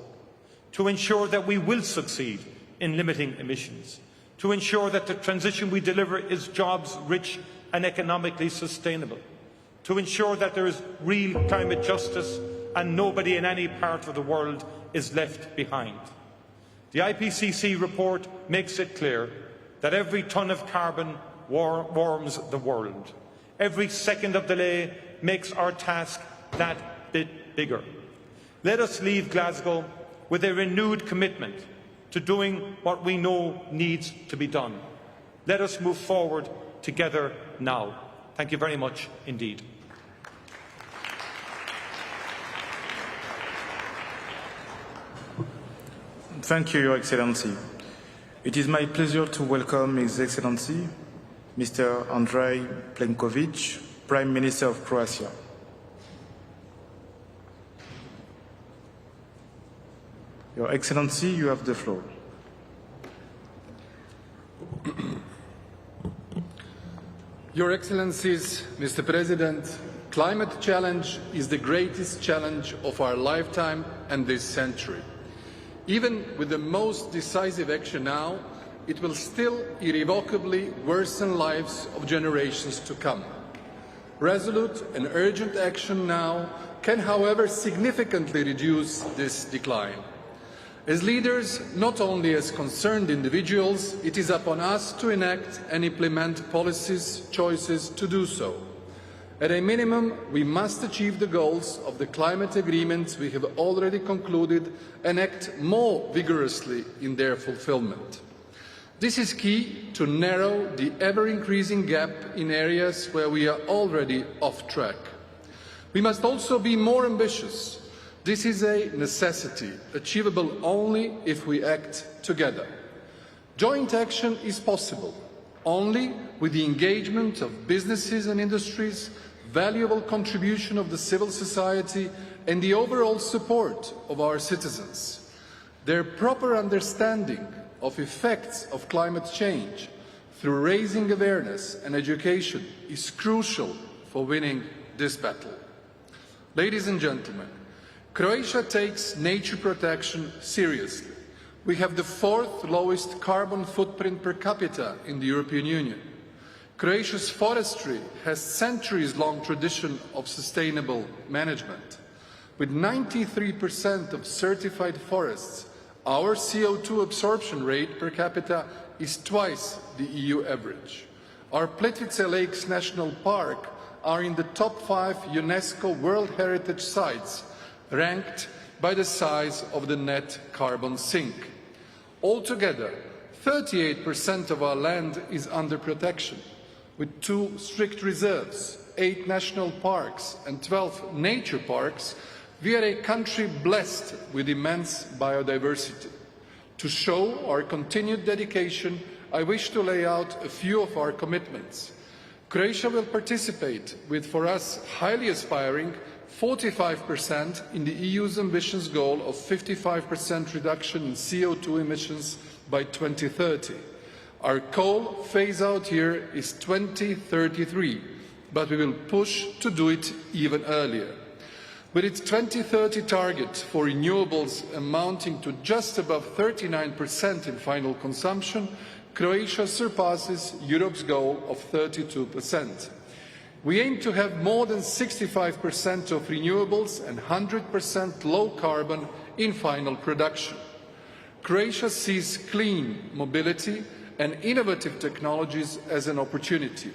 to ensure that we will succeed in limiting emissions, to ensure that the transition we deliver is jobs-rich and economically sustainable, to ensure that there is real climate justice and nobody in any part of the world is left behind. The IPCC report makes it clear that every tonne of carbon warms the world. Every second of delay makes our task that bit bigger. Let us leave Glasgow with a renewed commitment to doing what we know needs to be done. Let us move forward together now. Thank you very much indeed. Thank you, Your Excellency. It is my pleasure to welcome His Excellency, Mr. Andrej Plenković, Prime Minister of Croatia. Your Excellency, you have the floor. Your Excellencies, Mr. President, climate challenge is the greatest challenge of our lifetime and this century. Even with the most decisive action now, it will still irrevocably worsen lives of generations to come. Resolute and urgent action now can, however, significantly reduce this decline. As leaders, not only as concerned individuals, it is upon us to enact and implement policies, choices to do so. At a minimum, we must achieve the goals of the climate agreements we have already concluded and act more vigorously in their fulfilment. This is key to narrow the ever-increasing gap in areas where we are already off track. We must also be more ambitious. This is a necessity, achievable only if we act together. Joint action is possible only with the engagement of businesses and industries, valuable contribution of the civil society, and the overall support of our citizens. Their proper understanding of effects of climate change through raising awareness and education is crucial for winning this battle. Ladies and gentlemen, Croatia takes nature protection seriously. We have the 4th lowest carbon footprint per capita in the European Union. Croatia's forestry has centuries-long tradition of sustainable management. With 93% of certified forests, our CO2 absorption rate per capita is twice the EU average. Our Plitvice Lakes National Park are in the top 5 UNESCO World Heritage Sites, ranked by the size of the net carbon sink. Altogether, 38% of our land is under protection, with 2 strict reserves, 8 national parks and 12 nature parks. We are a country blessed with immense biodiversity. To show our continued dedication, I wish to lay out a few of our commitments. Croatia will participate with, for us, highly aspiring 45% in the EU's ambitious goal of 55% reduction in CO2 emissions by 2030. Our coal phase-out year is 2033, but we will push to do it even earlier. With its 2030 target for renewables amounting to just above 39% in final consumption, Croatia surpasses Europe's goal of 32%. We aim to have more than 65% of renewables and 100% low carbon in final production. Croatia sees clean mobility and innovative technologies as an opportunity.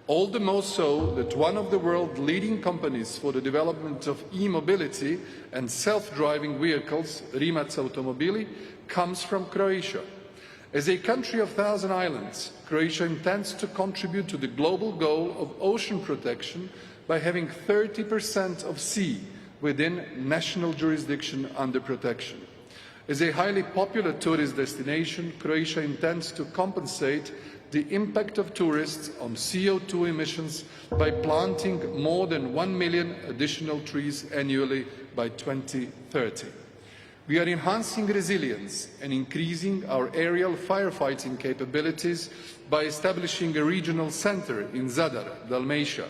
All the more so that one of the world's leading companies for the development of e-mobility and self-driving vehicles, Rimac Automobili, comes from Croatia. As a country of 1,000 islands, Croatia intends to contribute to the global goal of ocean protection by having 30% of sea within national jurisdiction under protection. As a highly popular tourist destination, Croatia intends to compensate the impact of tourists on CO2 emissions by planting more than 1 million additional trees annually by 2030. We are enhancing resilience and increasing our aerial firefighting capabilities by establishing a regional centre in Zadar, Dalmatia.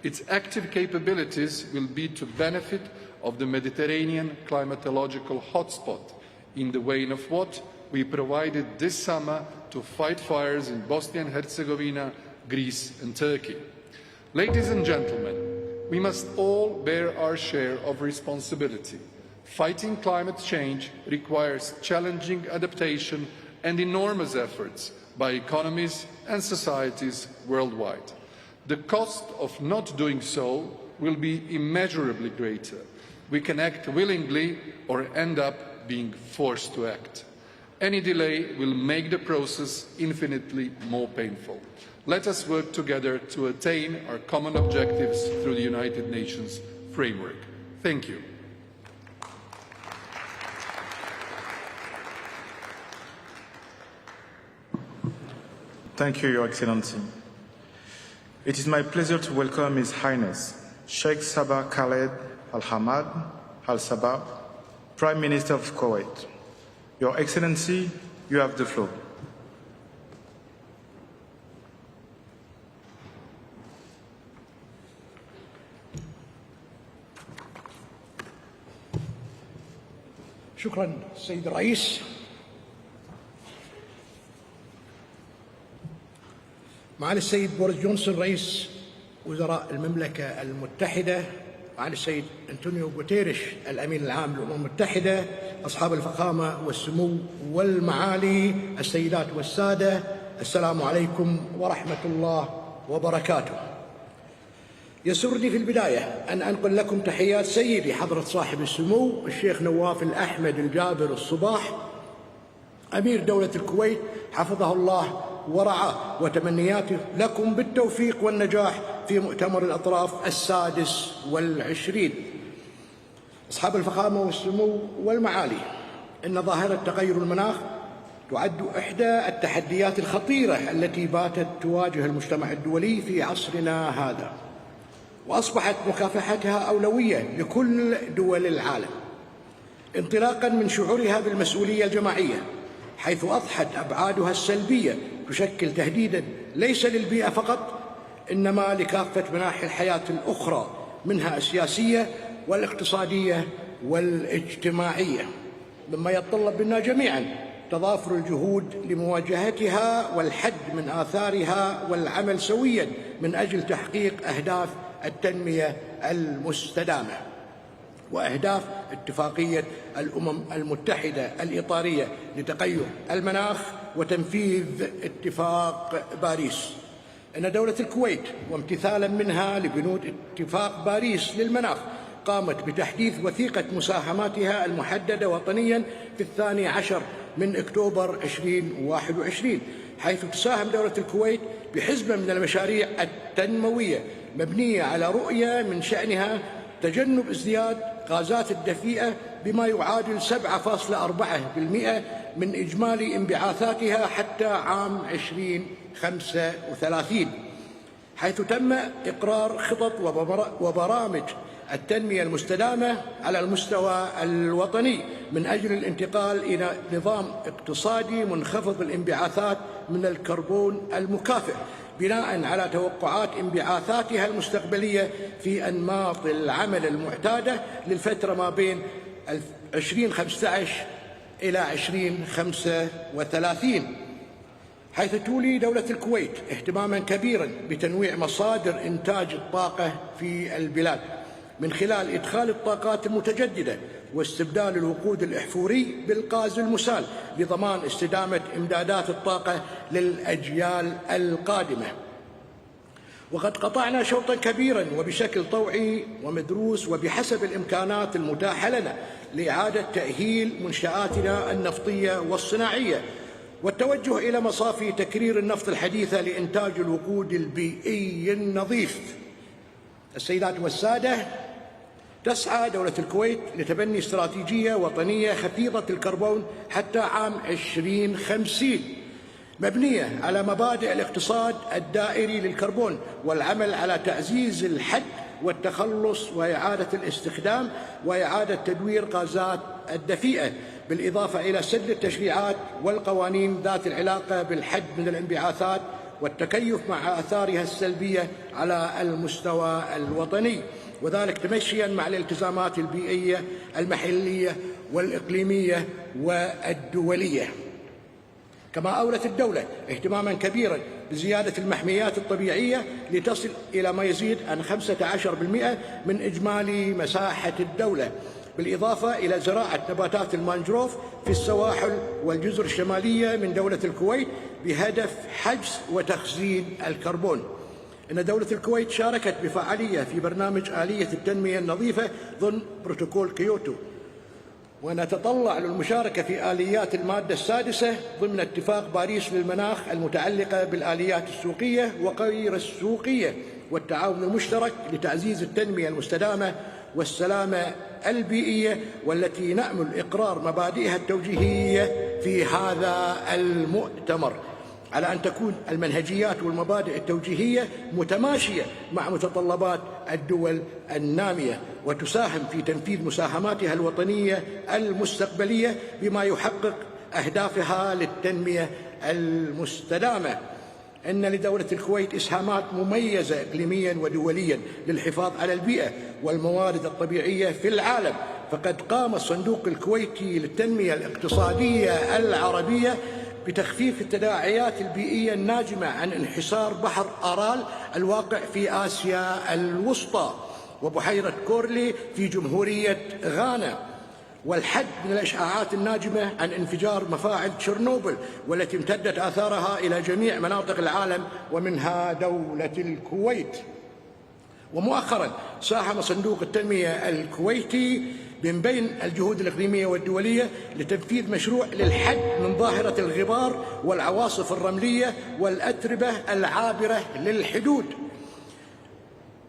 Its active capabilities will be to benefit of the Mediterranean climatological hotspot, in the vein of what we provided this summer to fight fires in Bosnia and Herzegovina, Greece and Turkey. Ladies and gentlemen, we must all bear our share of responsibility. Fighting climate change requires challenging adaptation and enormous efforts by economies and societies worldwide. The cost of not doing so will be immeasurably greater. We can act willingly or end up being forced to act. Any delay will make the process infinitely more painful. Let us work together to attain our common objectives through the United Nations framework. Thank you. Thank you, Your Excellency. It is my pleasure to welcome His Highness Sheikh Sabah Khaled Al Hamad Al Sabah, Prime Minister of Kuwait. Your Excellency, you have the floor. شكرا سيد الرئيس. معالي السيد بوريس جونسون رئيس وزراء المملكة المتحدة، معالي السيد أنطونيو غوتيريش الأمين العام للأمم المتحدة، أصحاب الفخامة والسمو والمعالي، السيدات والسادة، السلام عليكم ورحمة الله وبركاته. يسرني في البداية أن أنقل لكم تحيات سيدي حضرة صاحب السمو الشيخ نواف الأحمد الجابر الصباح أمير دولة الكويت حفظه الله ورعاه، وتمنياتي لكم بالتوفيق والنجاح في مؤتمر الأطراف السادس والعشرين. أصحاب الفخامة والسمو والمعالي، إن ظاهرة تغير المناخ تعد إحدى التحديات الخطيرة التي باتت تواجه المجتمع الدولي في عصرنا هذا، وأصبحت مكافحتها أولوية لكل دول العالم انطلاقا من شعورها بالمسؤولية الجماعية، حيث أضحت أبعادها السلبية تشكل تهديدا ليس للبيئة فقط، إنما لكافة مناحي الحياة الأخرى، منها السياسية والاقتصادية والاجتماعية، مما يتطلب منا جميعا تضافر الجهود لمواجهتها والحد من آثارها والعمل سويا من أجل تحقيق أهداف التنمية المستدامة وأهداف اتفاقية الأمم المتحدة الإطارية لتغير المناخ وتنفيذ اتفاق باريس. إن دولة الكويت وامتثالا منها لبنود اتفاق باريس للمناخ قامت بتحديث وثيقة مساهماتها المحددة وطنيا في 12 من أكتوبر 2021، حيث تساهم دولة الكويت بحزمة من المشاريع التنموية مبنية على رؤية من شأنها تجنب ازدياد غازات الدفيئة بما يعادل 7.4% من إجمالي انبعاثاتها حتى عام 2035، حيث تم إقرار خطط وبرامج التنمية المستدامة على المستوى الوطني من أجل الانتقال إلى نظام اقتصادي منخفض الانبعاثات من الكربون المكافئ، بناء على توقعات انبعاثاتها المستقبلية في أنماط العمل المعتادة للفترة ما بين 2015 إلى 2035، حيث تولي دولة الكويت اهتماما كبيرا بتنويع مصادر إنتاج الطاقة في البلاد من خلال إدخال الطاقات المتجددة واستبدال الوقود الأحفوري بالغاز المسال لضمان استدامة إمدادات الطاقة للأجيال القادمة. وقد قطعنا شوطا كبيرا وبشكل طوعي ومدروس وبحسب الإمكانات المتاحة لنا لإعادة تأهيل منشآتنا النفطية والصناعية والتوجه إلى مصافي تكرير النفط الحديثة لإنتاج الوقود البيئي النظيف. السيدات والسادة، تسعى دولة الكويت لتبني استراتيجية وطنية خفيضة الكربون حتى عام 2050 مبنية على مبادئ الاقتصاد الدائري للكربون والعمل على تعزيز الحد والتخلص وإعادة الاستخدام وإعادة تدوير غازات الدفيئة، بالإضافة إلى سد التشريعات والقوانين ذات العلاقة بالحد من الانبعاثات والتكيف مع آثارها السلبية على المستوى الوطني، وذلك تمشيا مع الالتزامات البيئية المحلية والإقليمية والدولية. كما أولت الدولة اهتماما كبيرا بزيادة المحميات الطبيعية لتصل إلى ما يزيد عن 15% من إجمالي مساحة الدولة، بالإضافة إلى زراعة نباتات المانجروف في السواحل والجزر الشمالية من دولة الكويت بهدف حجز وتخزين الكربون. إن دولة الكويت شاركت بفعالية في برنامج آلية التنمية النظيفة ضمن بروتوكول كيوتو، ونتطلع للمشاركة في آليات المادة السادسة ضمن اتفاق باريس للمناخ المتعلقة بالآليات السوقية وغير السوقية والتعاون المشترك لتعزيز التنمية المستدامة والسلامة البيئية، والتي نأمل إقرار مبادئها التوجيهية في هذا المؤتمر، على أن تكون المنهجيات والمبادئ التوجيهية متماشية مع متطلبات الدول النامية وتساهم في تنفيذ مساهماتها الوطنية المستقبلية بما يحقق أهدافها للتنمية المستدامة. إن لدولة الكويت إسهامات مميزة إقليميا ودوليا للحفاظ على البيئة والموارد الطبيعية في العالم، فقد قام الصندوق الكويتي للتنمية الاقتصادية العربية بتخفيف التداعيات البيئية الناجمة عن انحسار بحر آرال الواقع في آسيا الوسطى وبحيرة كورلي في جمهورية غانا، والحد من الإشعاعات الناجمة عن انفجار مفاعل تشيرنوبل والتي امتدت آثارها إلى جميع مناطق العالم ومنها دولة الكويت. ومؤخرا ساهم صندوق التنمية الكويتي من بين الجهود الإقليمية والدولية لتنفيذ مشروع للحد من ظاهرة الغبار والعواصف الرملية والأتربة العابرة للحدود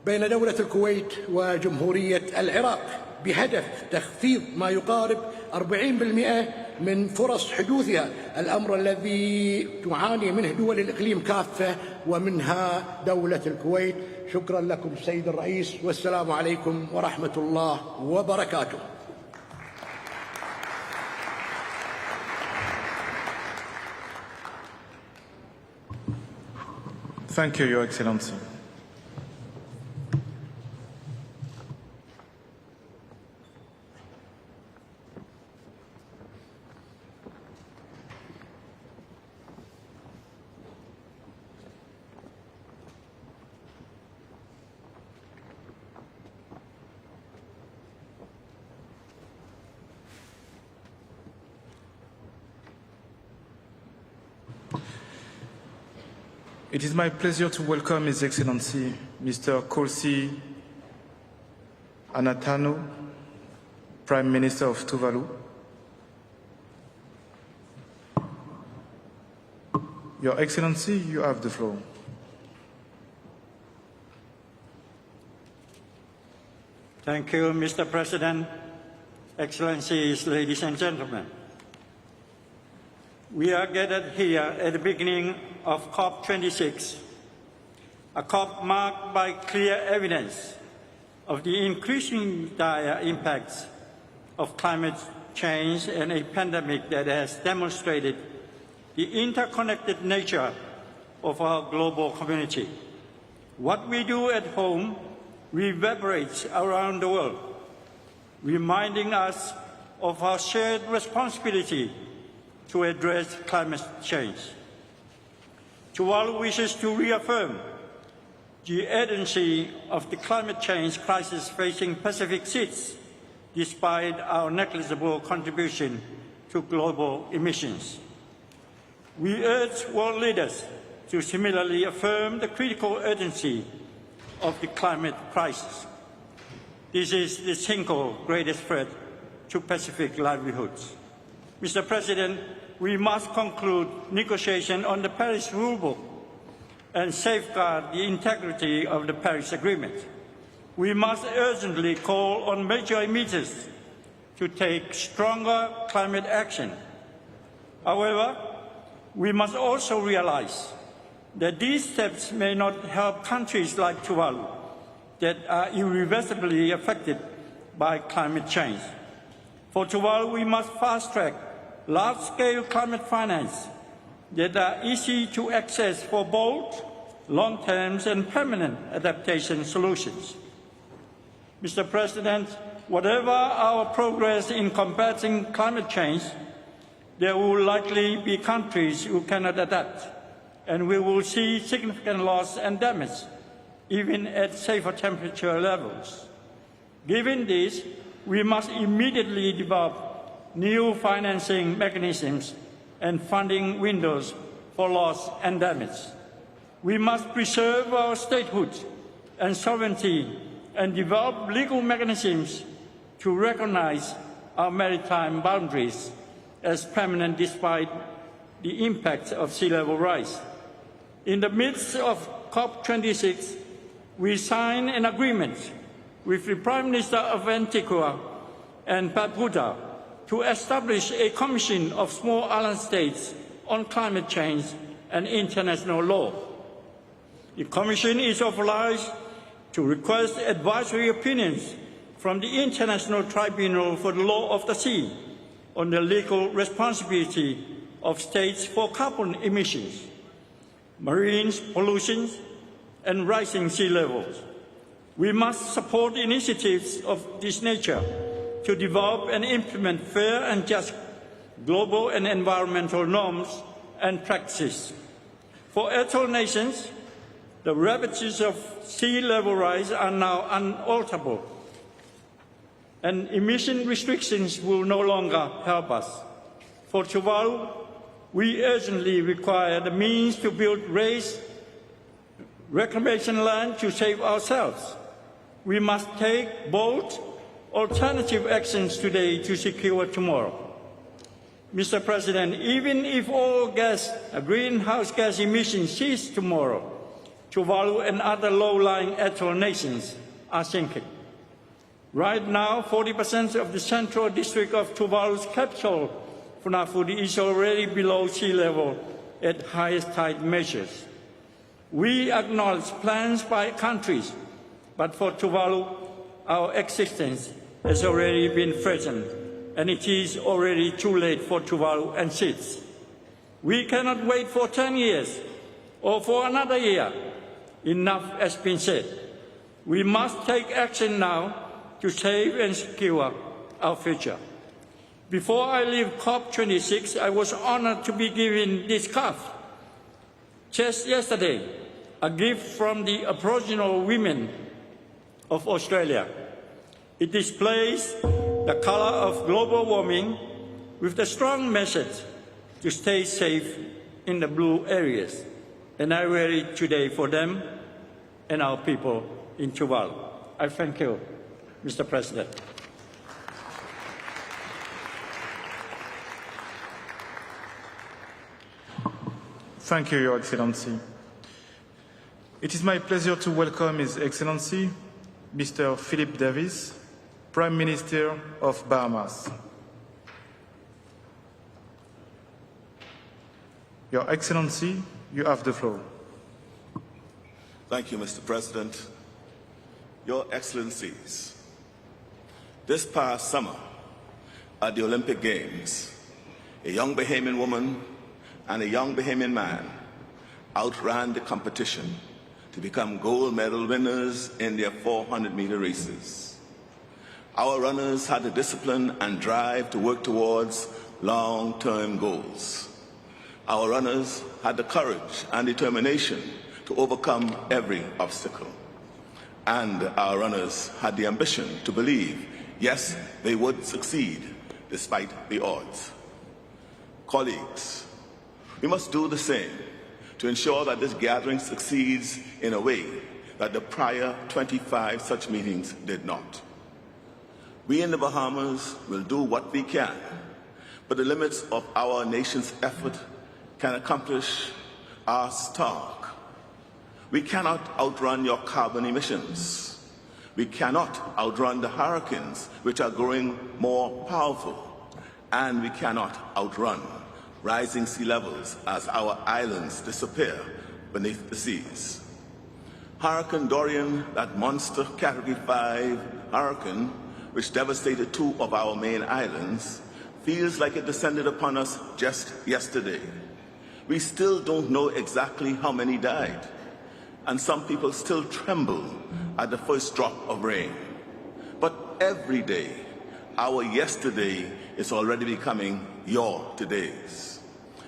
بين دولة الكويت وجمهورية العراق، بهدف تخفيض ما يقارب 40% من فرص حدوثها، الأمر الذي تعاني منه دول الإقليم كافة ومنها دولة الكويت. شكرا لكم سيد الرئيس، والسلام عليكم ورحمة الله وبركاته. Thank you, Your Excellency. It is my pleasure to welcome His Excellency Mr. Kosi Anatano, Prime Minister of Tuvalu. Your Excellency, you have the floor. Thank you, Mr. President, Excellencies, ladies and gentlemen. We are gathered here at the beginning of COP26, a COP marked by clear evidence of the increasing dire impacts of climate change and a pandemic that has demonstrated the interconnected nature of our global community. What we do at home reverberates around the world, reminding us of our shared responsibility to address climate change. Tuvalu wishes to reaffirm the urgency of the climate change crisis facing Pacific Seas, despite our negligible contribution to global emissions. We urge world leaders to similarly affirm the critical urgency of the climate crisis. This is the single greatest threat to Pacific livelihoods. Mr. President, we must conclude negotiations on the Paris Rulebook and safeguard the integrity of the Paris Agreement. We must urgently call on major emitters to take stronger climate action. However, we must also realize that these steps may not help countries like Tuvalu that are irreversibly affected by climate change. For Tuvalu, we must fast-track large-scale climate finance that are easy to access for bold, long-term and permanent adaptation solutions. Mr. President, whatever our progress in combating climate change, there will likely be countries who cannot adapt, and we will see significant loss and damage, even at safer temperature levels. Given this, we must immediately develop new financing mechanisms and funding windows for loss and damage. We must preserve our statehood and sovereignty and develop legal mechanisms to recognize our maritime boundaries as permanent despite the impact of sea level rise. In the midst of COP26, we signed an agreement with the Prime Minister of Antigua and Barbuda to establish a commission of small island states on climate change and international law. The commission is obliged to request advisory opinions from the International Tribunal for the Law of the Sea on the legal responsibility of states for carbon emissions, marine pollution, and rising sea levels. We must support initiatives of this nature to develop and implement fair and just global and environmental norms and practices. For atoll nations, the ravages of sea level rise are now unalterable, and emission restrictions will no longer help us. For Tuvalu, we urgently require the means to build raised reclamation land to save ourselves. We must take bold alternative actions today to secure tomorrow. Mr. President, even if all greenhouse gas emissions cease tomorrow, Tuvalu and other low-lying atoll nations are sinking. Right now, 40% of the central district of Tuvalu's capital, Funafuti, is already below sea level at highest tide measures. We acknowledge plans by countries, but for Tuvalu, our existence has already been threatened, and it is already too late for Tuvalu and SIDS. We cannot wait for 10 years or for another year. Enough has been said. We must take action now to save and secure our future. Before I leave COP26, I was honored to be given this scarf. Just yesterday, a gift from the Aboriginal women of Australia. It displays the color of global warming with the strong message to stay safe in the blue areas. And I wear it today for them and our people in Tuvalu. I thank you, Mr. President. Thank you, Your Excellency. It is my pleasure to welcome His Excellency, Mr. Philip Davis, Prime Minister of Bahamas. Your Excellency, you have the floor. Thank you, Mr. President. Your Excellencies, this past summer at the Olympic Games, a young Bahamian woman and a young Bahamian man outran the competition to become gold medal winners in their 400-meter races. Our runners had the discipline and drive to work towards long-term goals. Our runners had the courage and determination to overcome every obstacle. And our runners had the ambition to believe, yes, they would succeed despite the odds. Colleagues, we must do the same to ensure that this gathering succeeds in a way that the prior 25 such meetings did not. We in the Bahamas will do what we can, but the limits of our nation's effort can accomplish are stark. We cannot outrun your carbon emissions. We cannot outrun the hurricanes, which are growing more powerful. And we cannot outrun rising sea levels as our islands disappear beneath the seas. Hurricane Dorian, that monster Category 5 hurricane, which devastated 2 of our main islands, feels like it descended upon us just yesterday. We still don't know exactly how many died, and some people still tremble at the first drop of rain. But every day, our yesterday is already becoming your todays,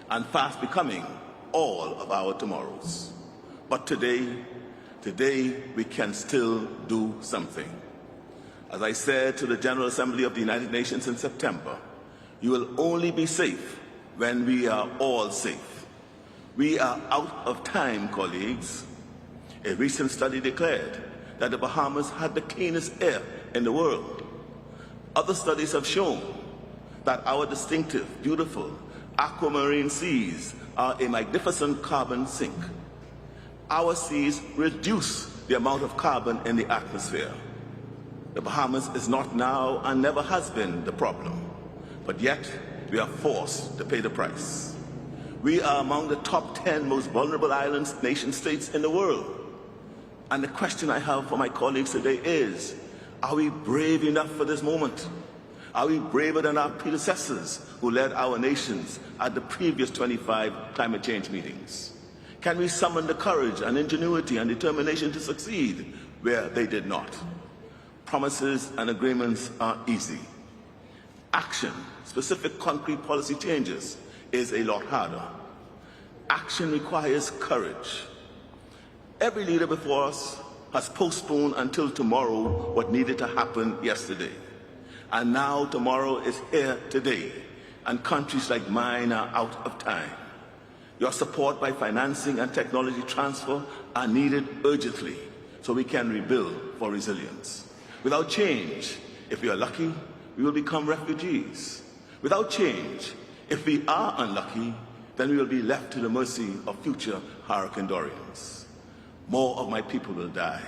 and fast becoming all of our tomorrows. But today we can still do something. As I said to the General Assembly of the United Nations in September, you will only be safe when we are all safe. We are out of time, colleagues. A recent study declared that the Bahamas had the cleanest air in the world. Other studies have shown that our distinctive, beautiful aquamarine seas are a magnificent carbon sink. Our seas reduce the amount of carbon in the atmosphere. The Bahamas is not now and never has been the problem, but yet we are forced to pay the price. We are among the top 10 most vulnerable islands, nation-states in the world. And the question I have for my colleagues today is, are we brave enough for this moment? Are we braver than our predecessors who led our nations at the previous 25 climate change meetings? Can we summon the courage and ingenuity and determination to succeed where they did not? Promises and agreements are easy. Action, specific concrete policy changes, is a lot harder. Action requires courage. Every leader before us has postponed until tomorrow what needed to happen yesterday. And now tomorrow is here today, and countries like mine are out of time. Your support by financing and technology transfer are needed urgently so we can rebuild for resilience. Without change, if we are lucky, we will become refugees. Without change, if we are unlucky, then we will be left to the mercy of future Hurricane Dorians. More of my people will die.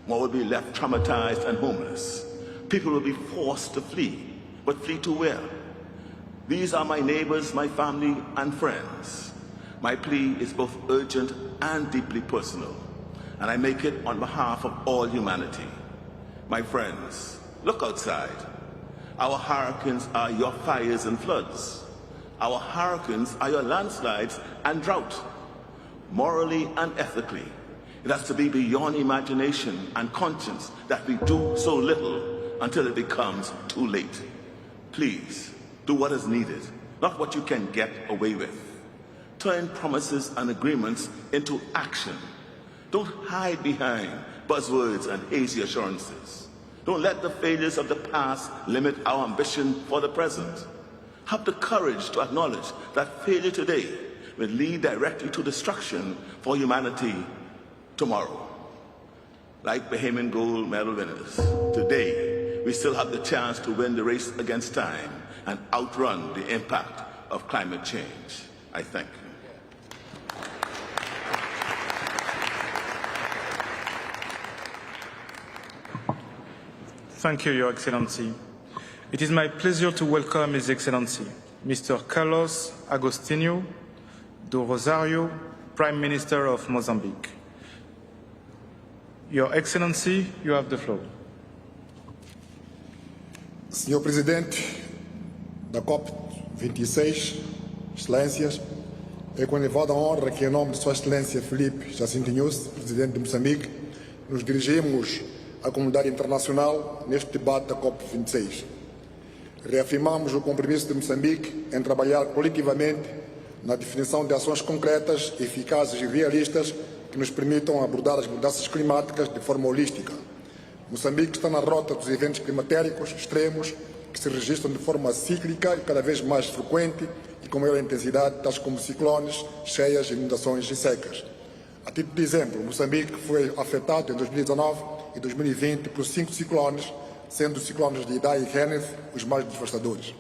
More will be left traumatized and homeless. People will be forced to flee, but flee to where? These are my neighbors, my family, and friends. My plea is both urgent and deeply personal, and I make it on behalf of all humanity. My friends, look outside. Our hurricanes are your fires and floods. Our hurricanes are your landslides and drought. Morally and ethically, it has to be beyond imagination and conscience that we do so little until it becomes too late. Please, do what is needed, not what you can get away with. Turn promises and agreements into action. Don't hide behind buzzwords and hazy assurances. Don't let the failures of the past limit our ambition for the present. Have the courage to acknowledge that failure today will lead directly to destruction for humanity tomorrow. Like Bahamian gold medal winners, today we still have the chance to win the race against time and outrun the impact of climate change. I thank you. Thank you, Your Excellency. It is my pleasure to welcome His Excellency, Mr. Carlos Agostinho do Rosário, Prime Minister of Mozambique. Your Excellency, you have the floor. Senhor Presidente da COP26, Excelências, é com elevada honra que, em nome de Sua Excelência Felipe Jacinto Nyusi, Presidente de Moçambique, nos dirigimos à comunidade internacional neste debate da COP26. Reafirmamos o compromisso de Moçambique em trabalhar coletivamente na definição de ações concretas, eficazes e realistas que nos permitam abordar as mudanças climáticas de forma holística. Moçambique está na rota dos eventos climatéricos extremos que se registram de forma cíclica e cada vez mais frequente e com maior intensidade, tais como ciclones, cheias, inundações e secas. A título de exemplo, Moçambique foi afetado em 2019 e 2020 por 5 ciclones, sendo os ciclones de Idai e Kenneth os mais devastadores.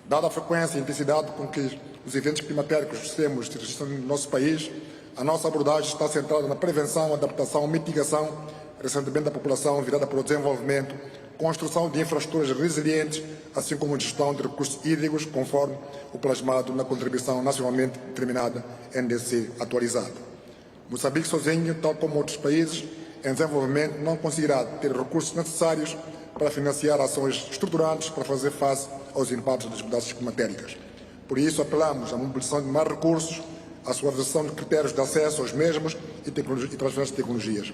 Dada a frequência e intensidade com que os eventos climatéricos extremos se registram no nosso país, a nossa abordagem está centrada na prevenção, adaptação, mitigação, ressentimento da população virada para o desenvolvimento, construção de infraestruturas resilientes, assim como gestão de recursos hídricos, conforme o plasmado na contribuição nacionalmente determinada NDC atualizada. Moçambique sozinho, tal como outros países em desenvolvimento, não conseguirá ter recursos necessários para financiar ações estruturantes para fazer face aos impactos das mudanças climatéricas. Por isso, apelamos à mobilização de mais recursos, à suavização de critérios de acesso aos mesmos e transferência de tecnologias.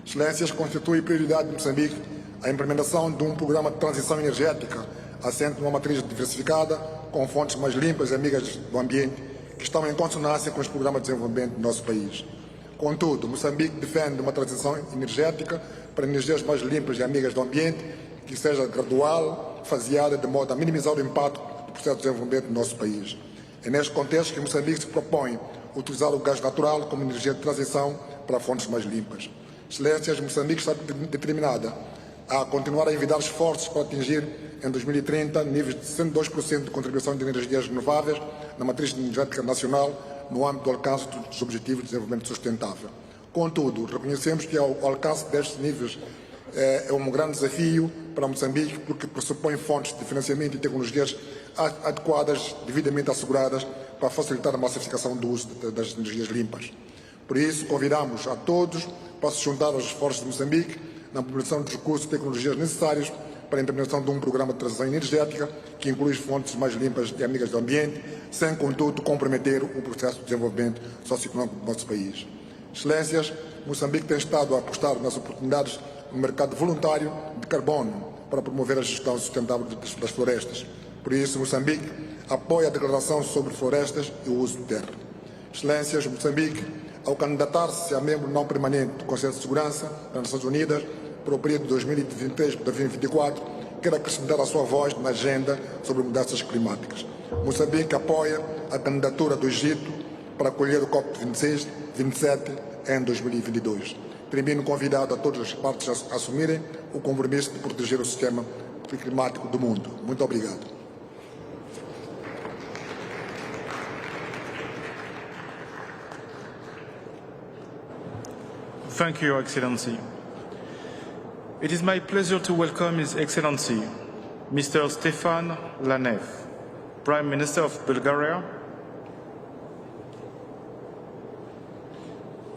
Excelências, constitui prioridade de Moçambique a implementação de um programa de transição energética assente numa matriz diversificada, com fontes mais limpas e amigas do ambiente, que estão em consonância com os programas de desenvolvimento do nosso país. Contudo, Moçambique defende uma transição energética para energias mais limpas e amigas do ambiente, que seja gradual, faseada, de modo a minimizar o impacto do processo de desenvolvimento do nosso país. É neste contexto que Moçambique se propõe utilizar o gás natural como energia de transição para fontes mais limpas. Excelências, Moçambique está determinada a continuar a envidar esforços para atingir, em 2030, níveis de 102% de contribuição de energias renováveis na matriz energética nacional no âmbito do alcance dos Objetivos de Desenvolvimento Sustentável. Contudo, reconhecemos que o alcance destes níveis é um grande desafio para Moçambique, porque pressupõe fontes de financiamento e tecnologias adequadas, devidamente asseguradas, para facilitar a massificação do uso das energias limpas. Por isso, convidamos a todos para se juntar aos esforços de Moçambique na mobilização dos recursos e tecnologias necessários para a implementação de um programa de transição energética que inclui fontes mais limpas e amigas do ambiente, sem, contudo, comprometer o processo de desenvolvimento socioeconómico do nosso país. Excelências, Moçambique tem estado a apostar nas oportunidades no mercado voluntário de carbono para promover a gestão sustentável das florestas. Por isso, Moçambique apoia a declaração sobre florestas e o uso de terra. Excelências, Moçambique, ao candidatar-se a membro não permanente do Conselho de Segurança das Nações Unidas para o período de 2023-2024, quer acrescentar a sua voz na agenda sobre mudanças climáticas. Moçambique apoia a candidatura do Egito para acolher o COP26 27 em 2022. Termino convidado a todas as partes a assumirem o compromisso de proteger o sistema climático do mundo. Muito obrigado. Thank you, Your Excellency. It is my pleasure to welcome His Excellency, Mr. Stefan Lanev, Prime Minister of Bulgaria.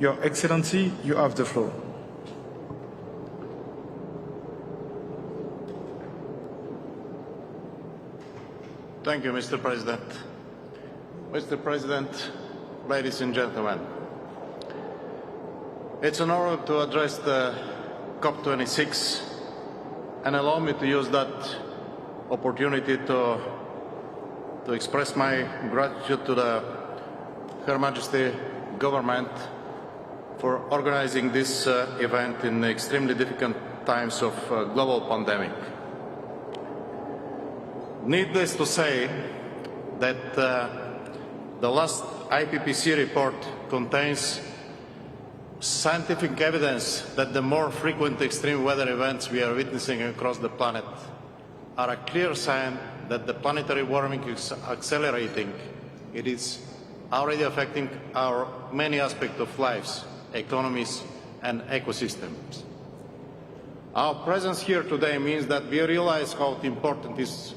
Your Excellency, you have the floor. Thank you, Mr. President. Mr. President, ladies and gentlemen, it's an honor to address the COP26 and allow me to use that opportunity to express my gratitude to Her Majesty government for organizing this event in extremely difficult times of global pandemic. Needless to say that the last IPCC report contains scientific evidence that the more frequent extreme weather events we are witnessing across the planet are a clear sign that the planetary warming is accelerating. It is already affecting our many aspects of lives, economies and ecosystems. Our presence here today means that we realize how important it is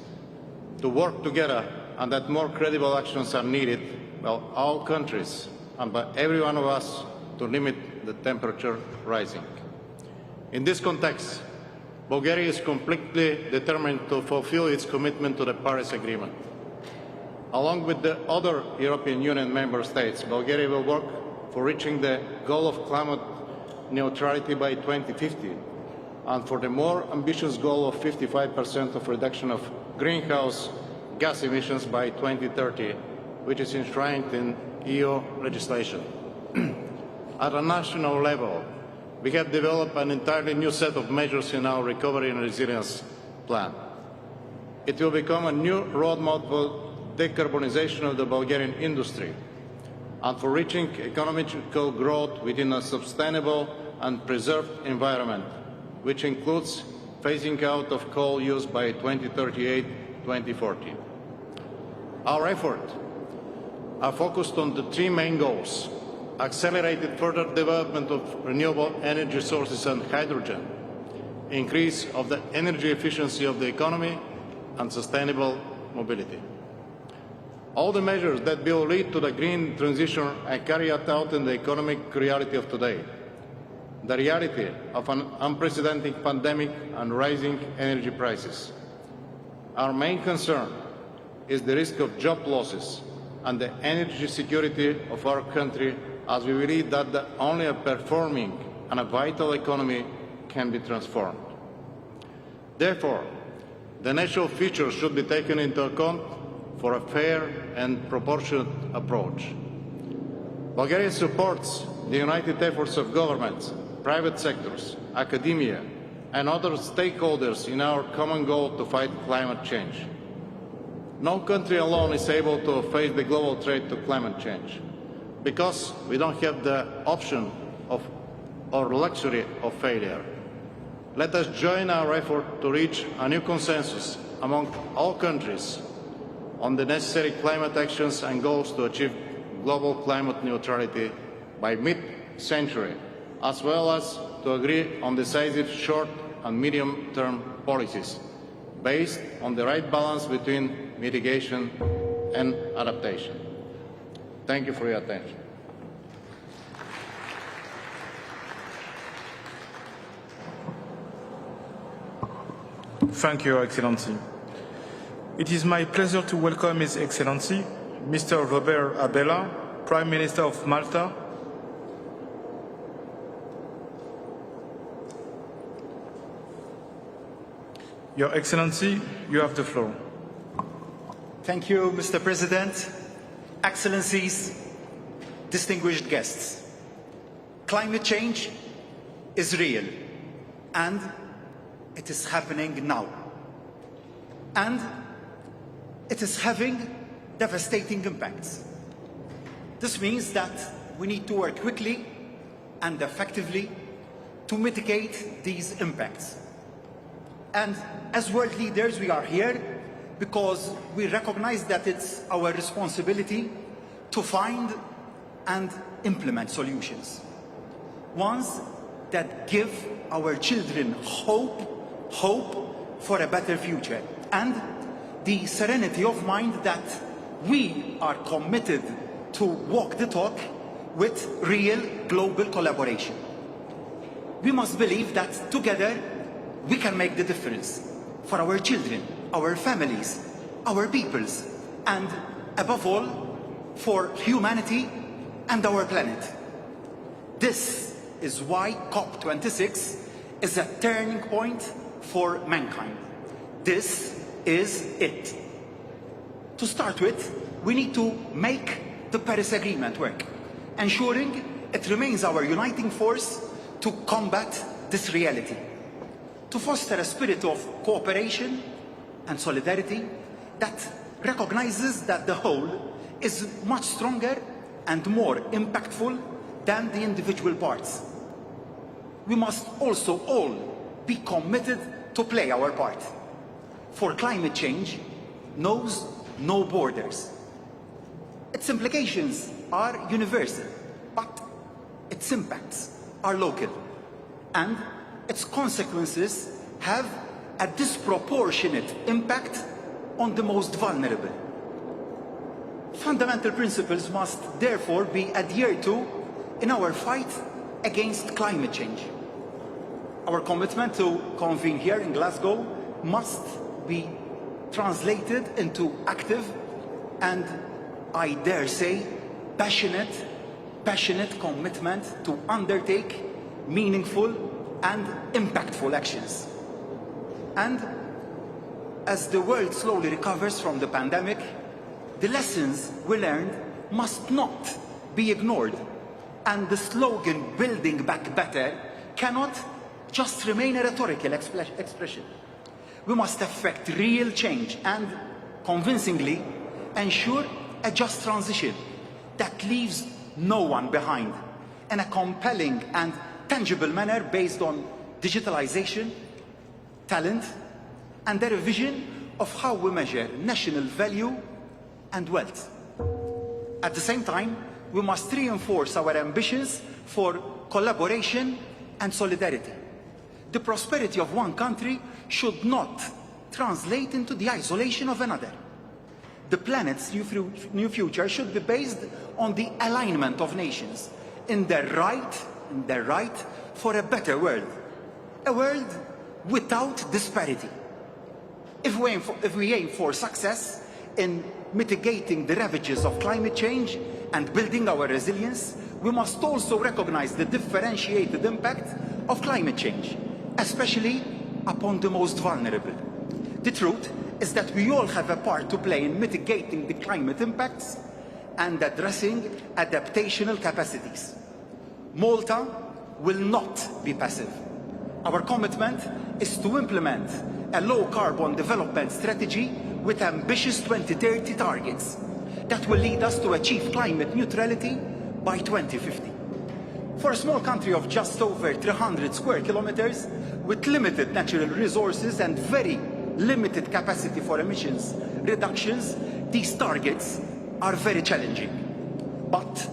to work together and that more credible actions are needed by all countries and by every one of us to limit the temperature rising. In this context, Bulgaria is completely determined to fulfill its commitment to the Paris Agreement. Along with the other European Union member states, Bulgaria will work for reaching the goal of climate neutrality by 2050 and for the more ambitious goal of 55% of reduction of greenhouse gas emissions by 2030, which is enshrined in EU legislation. At a national level, we have developed an entirely new set of measures in our recovery and resilience plan. It will become a new roadmap for decarbonization of the Bulgarian industry and for reaching economical growth within a sustainable and preserved environment, which includes phasing out of coal use by 2038-2040. Our efforts are focused on the three main goals: accelerated further development of renewable energy sources and hydrogen, increase of the energy efficiency of the economy, and sustainable mobility. All the measures that will lead to the green transition are carried out in the economic reality of today, the reality of an unprecedented pandemic and rising energy prices. Our main concern is the risk of job losses and the energy security of our country, as we believe that only a performing and a vital economy can be transformed. Therefore, the national features should be taken into account for a fair and proportionate approach. Bulgaria supports the united efforts of governments, private sectors, academia, and other stakeholders in our common goal to fight climate change. No country alone is able to face the global threat to climate change, because we don't have the option of or luxury of failure. Let us join our effort to reach a new consensus among all countries on the necessary climate actions and goals to achieve global climate neutrality by mid-century, as well as to agree on decisive short and medium-term policies based on the right balance between mitigation and adaptation. Thank you for your attention. Thank you, Your Excellency. It is my pleasure to welcome His Excellency, Mr. Robert Abela, Prime Minister of Malta. Your Excellency, you have the floor. Thank you, Mr. President, Excellencies, distinguished guests. Climate change is real, and it is happening now. And it is having devastating impacts. This means that we need to work quickly and effectively to mitigate these impacts. And as world leaders, we are here because we recognize that it's our responsibility to find and implement solutions. Ones that give our children hope for a better future, and the serenity of mind that we are committed to walk the talk with real global collaboration. We must believe that together we can make the difference for our children, our families, our peoples, and above all, for humanity and our planet. This is why COP26 is a turning point for mankind. This is it. To start with, we need to make the Paris Agreement work, ensuring it remains our uniting force to combat this reality. To foster a spirit of cooperation and solidarity that recognizes that the whole is much stronger and more impactful than the individual parts. We must also all be committed to play our part. For climate change knows no borders. Its implications are universal, but its impacts are local, and its consequences have a disproportionate impact on the most vulnerable. Fundamental principles must therefore be adhered to in our fight against climate change. Our commitment to convene here in Glasgow must be translated into active and, I dare say, passionate commitment to undertake meaningful and impactful actions. And as the world slowly recovers from the pandemic, the lessons we learned must not be ignored, and the slogan "Building Back Better" cannot just remain a rhetorical expression. We must effect real change and convincingly ensure a just transition that leaves no one behind in a compelling and tangible manner based on digitalization, talent, and a revision of how we measure national value and wealth. At the same time, we must reinforce our ambitions for collaboration and solidarity. The prosperity of one country should not translate into the isolation of another. The planet's new future should be based on the alignment of nations in their right for a better world, a world without disparity. If we aim for success in mitigating the ravages of climate change and building our resilience, we must also recognize the differentiated impact of climate change, especially upon the most vulnerable. The truth is that we all have a part to play in mitigating the climate impacts and addressing adaptational capacities. Malta will not be passive. Our commitment is to implement a low-carbon development strategy with ambitious 2030 targets that will lead us to achieve climate neutrality by 2050. For a small country of just over 300 square kilometers, with limited natural resources and very limited capacity for emissions reductions, these targets are very challenging. But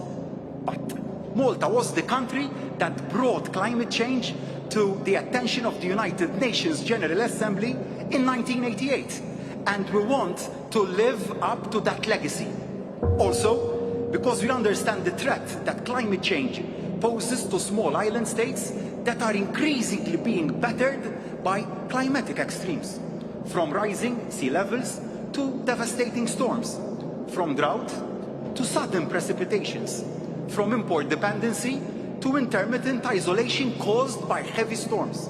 Malta was the country that brought climate change to the attention of the United Nations General Assembly in 1988, and we want to live up to that legacy. Also, because we understand the threat that climate change poses to small island states that are increasingly being battered by climatic extremes. from rising sea levels to devastating storms, from drought to sudden precipitations, from import dependency to intermittent isolation caused by heavy storms.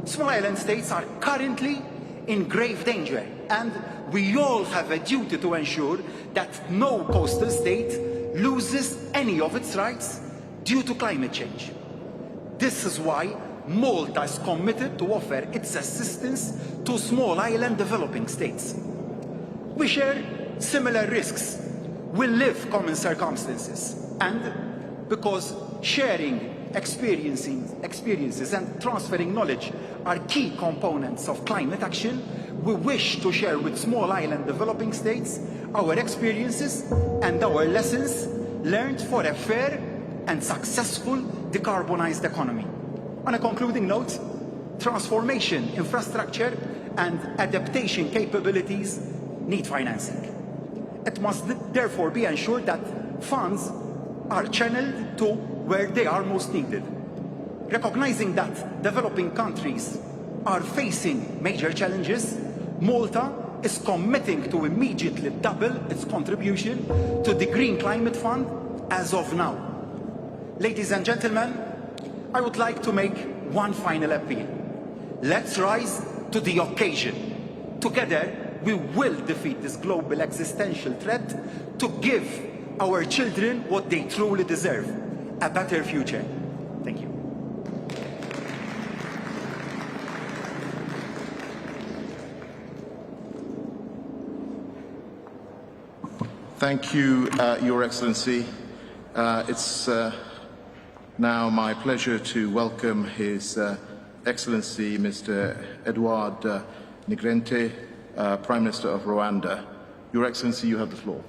Small island states are currently in grave danger, and we all have a duty to ensure that no coastal state loses any of its rights due to climate change. This is why Malta is committed to offer its assistance to small island developing states. We share similar risks, we live common circumstances, and because sharing experiences and transferring knowledge are key components of climate action, we wish to share with small island developing states our experiences and our lessons learned for a fair and successful decarbonized economy. On a concluding note, transformation, infrastructure and adaptation capabilities need financing. It must therefore be ensured that funds are channeled to where they are most needed. Recognizing that developing countries are facing major challenges, Malta is committing to immediately double its contribution to the Green Climate Fund as of now. Ladies and gentlemen, I would like to make one final appeal. Let's rise to the occasion. Together, we will defeat this global existential threat to give our children what they truly deserve, a better future. Thank you. Thank you, Your Excellency. It's now my pleasure to welcome His Excellency Mr. Edouard Nigrente, Prime Minister of Rwanda. Your Excellency, you have the floor.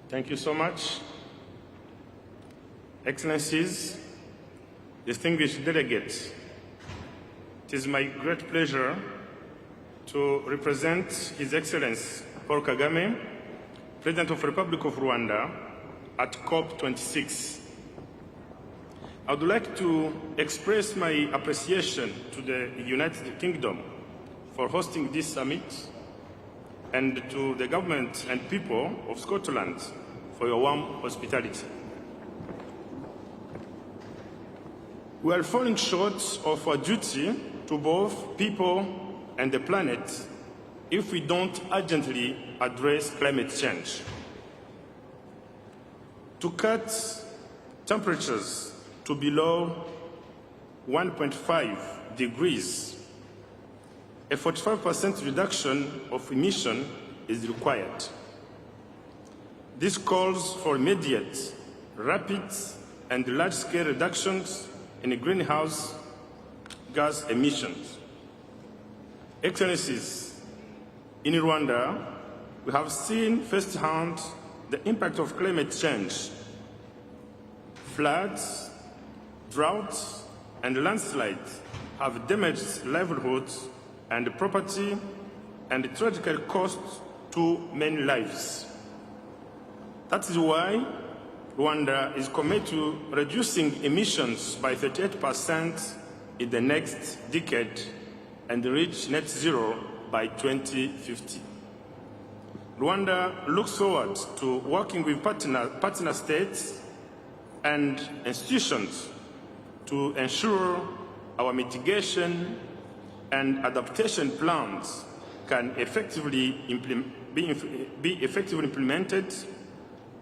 Thank you so much. Excellencies, distinguished delegates, it is my great pleasure to represent His Excellency Paul Kagame, President of the Republic of Rwanda, at COP26. I would like to express my appreciation to the United Kingdom for hosting this summit and to the government and people of Scotland for your warm hospitality. We are falling short of our duty to both people and the planet if we don't urgently address climate change. To cut temperatures to below 1.5 degrees, a 45% reduction of emission is required. This calls for immediate, rapid, and large-scale reductions in greenhouse gas emissions. Excellencies, in Rwanda, we have seen firsthand the impact of climate change. Floods, droughts, and landslides have damaged livelihoods and property and tragical costs to many lives. That is why Rwanda is committed to reducing emissions by 38% in the next decade and reach net zero by 2050. Rwanda looks forward to working with partner states and institutions to ensure our mitigation and adaptation plans can be effectively implemented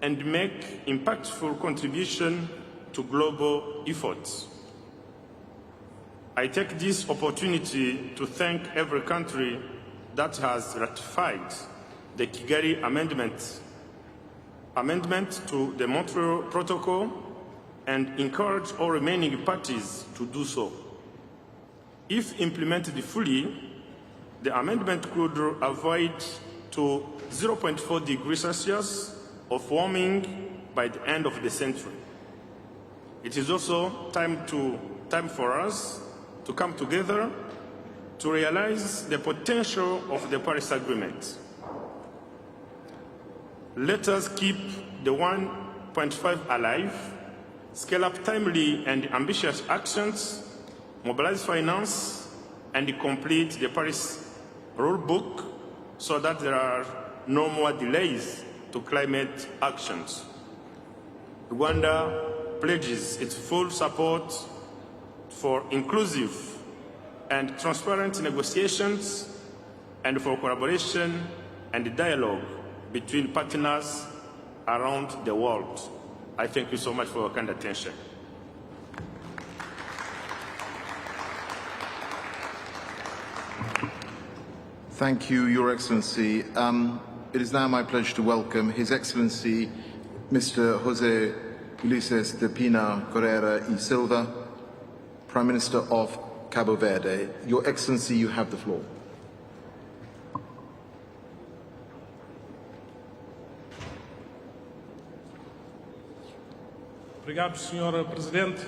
and make impactful contribution to global efforts. I take this opportunity to thank every country that has ratified the Kigali amendment to the Montreal Protocol and encourage all remaining parties to do so. If implemented fully, the amendment could avoid to 0.4 degrees Celsius of warming by the end of the century. It is also time for us to come together to realize the potential of the Paris Agreement. Let us keep the 1.5 alive, scale up timely and ambitious actions, mobilize finance, and complete the Paris rulebook so that there are no more delays to climate actions. Rwanda pledges its full support for inclusive and transparent negotiations and for collaboration and dialogue between partners around the world. I thank you so much for your kind attention. Thank you, Your Excellency. It is now my pleasure to welcome His Excellency Mr. José Ulises de Pina Correia y Silva, Prime Minister of Cabo Verde. Your Excellency, you have the floor. Obrigado, Sr. Presidente.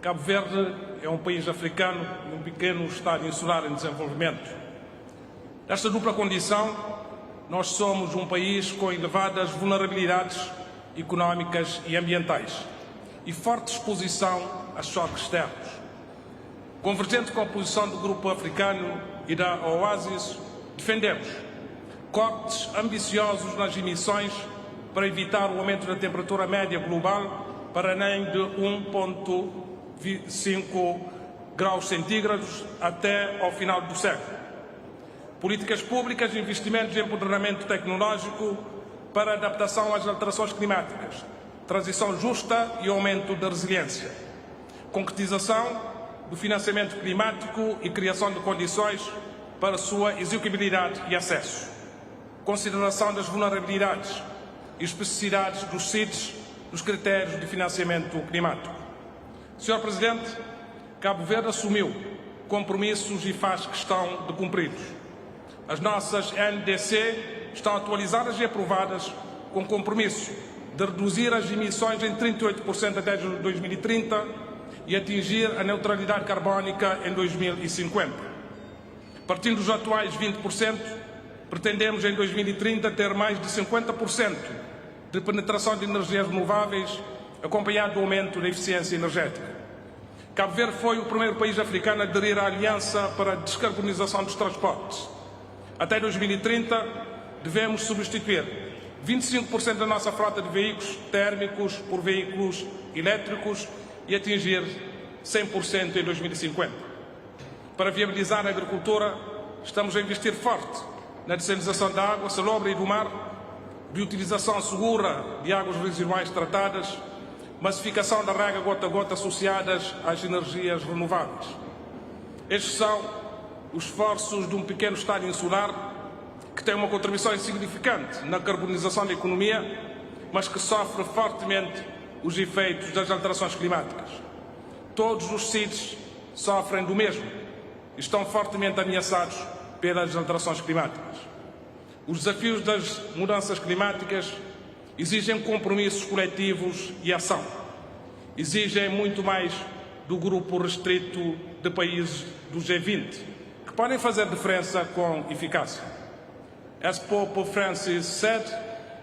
Cabo Verde é um país africano e um pequeno Estado insular em desenvolvimento. Nesta dupla condição, nós somos um país com elevadas vulnerabilidades económicas e ambientais e forte exposição a choques externos. Convergente com a posição do Grupo Africano e da OASIS, defendemos cortes ambiciosos nas emissões para evitar o aumento da temperatura média global para nem de 1,5 graus centígrados até ao final do século. Políticas públicas e investimentos em empoderamento tecnológico para adaptação às alterações climáticas, transição justa e aumento da resiliência. Concretização do financiamento climático e criação de condições para sua execuibilidade e acesso. Consideração das vulnerabilidades e especificidades dos CIDs nos critérios de financiamento climático. Sr. Presidente, Cabo Verde assumiu compromissos e faz questão de cumpri-los. As nossas NDC estão atualizadas e aprovadas com compromisso de reduzir as emissões em 38% até 2030 e atingir a neutralidade carbónica em 2050. Partindo dos atuais 20%, pretendemos em 2030 ter mais de 50% de penetração de energias renováveis, acompanhado do aumento da eficiência energética. Cabo Verde foi o primeiro país africano a aderir à Aliança para a Descarbonização dos Transportes. Até 2030, devemos substituir 25% da nossa frota de veículos térmicos por veículos elétricos e atingir 100% em 2050. Para viabilizar a agricultura, estamos a investir forte na dessalinização da água salobra e do mar, de utilização segura de águas residuais tratadas, massificação da rega gota a gota associadas às energias renováveis. Estes são os esforços de um pequeno Estado insular que tem uma contribuição insignificante na carbonização da economia, mas que sofre fortemente os efeitos das alterações climáticas. Todos os CIDs sofrem do mesmo e estão fortemente ameaçados pelas alterações climáticas. Os desafios das mudanças climáticas exigem compromissos coletivos e ação. Exigem muito mais do grupo restrito de países do G20, que podem fazer diferença com eficácia. As Pope Francis said,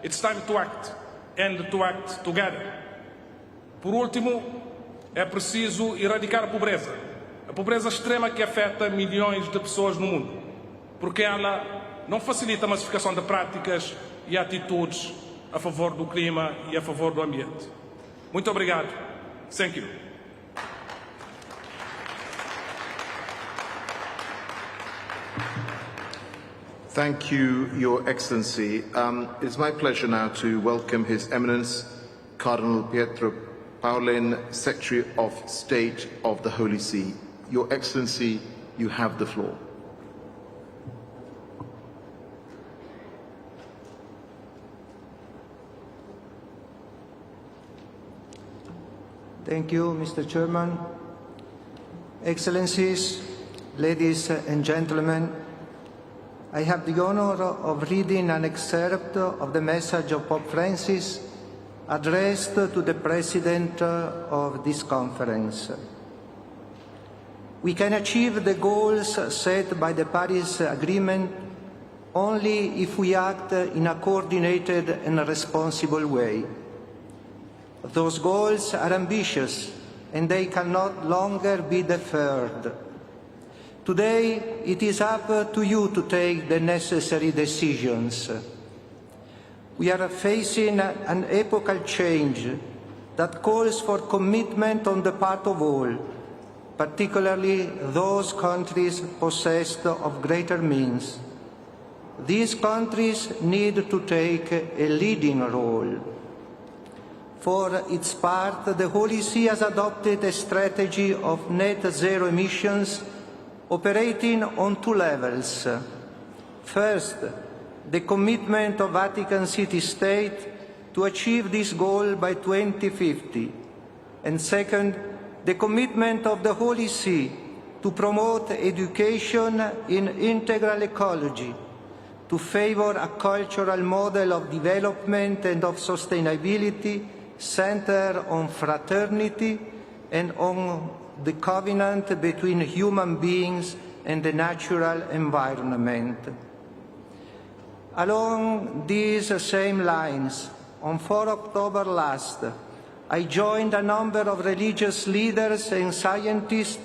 it's time to act, and to act together. Por último, é preciso erradicar a pobreza extrema que afeta milhões de pessoas no mundo, porque ela não facilita a massificação de práticas e atitudes a favor do clima e a favor do ambiente. Muito obrigado. Thank you. Thank you, Your Excellency. It is my pleasure now to welcome His Eminence, Cardinal Pietro Parolin, Secretary of State of the Holy See. Your Excellency, you have the floor. Thank you, Mr. Chairman. Excellencies, ladies and gentlemen, I have the honor of reading an excerpt of the message of Pope Francis addressed to the President of this conference. We can achieve the goals set by the Paris Agreement only if we act in a coordinated and responsible way. Those goals are ambitious, and they cannot longer be deferred. Today, it is up to you to take the necessary decisions. We are facing an epochal change that calls for commitment on the part of all, particularly those countries possessed of greater means. These countries need to take a leading role. For its part, the Holy See has adopted a strategy of net zero emissions operating on two levels. First, the commitment of Vatican City State to achieve this goal by 2050. And second, the commitment of the Holy See to promote education in integral ecology, to favor a cultural model of development and of sustainability centered on fraternity and on the covenant between human beings and the natural environment. Along these same lines, on 4 October last, I joined a number of religious leaders and scientists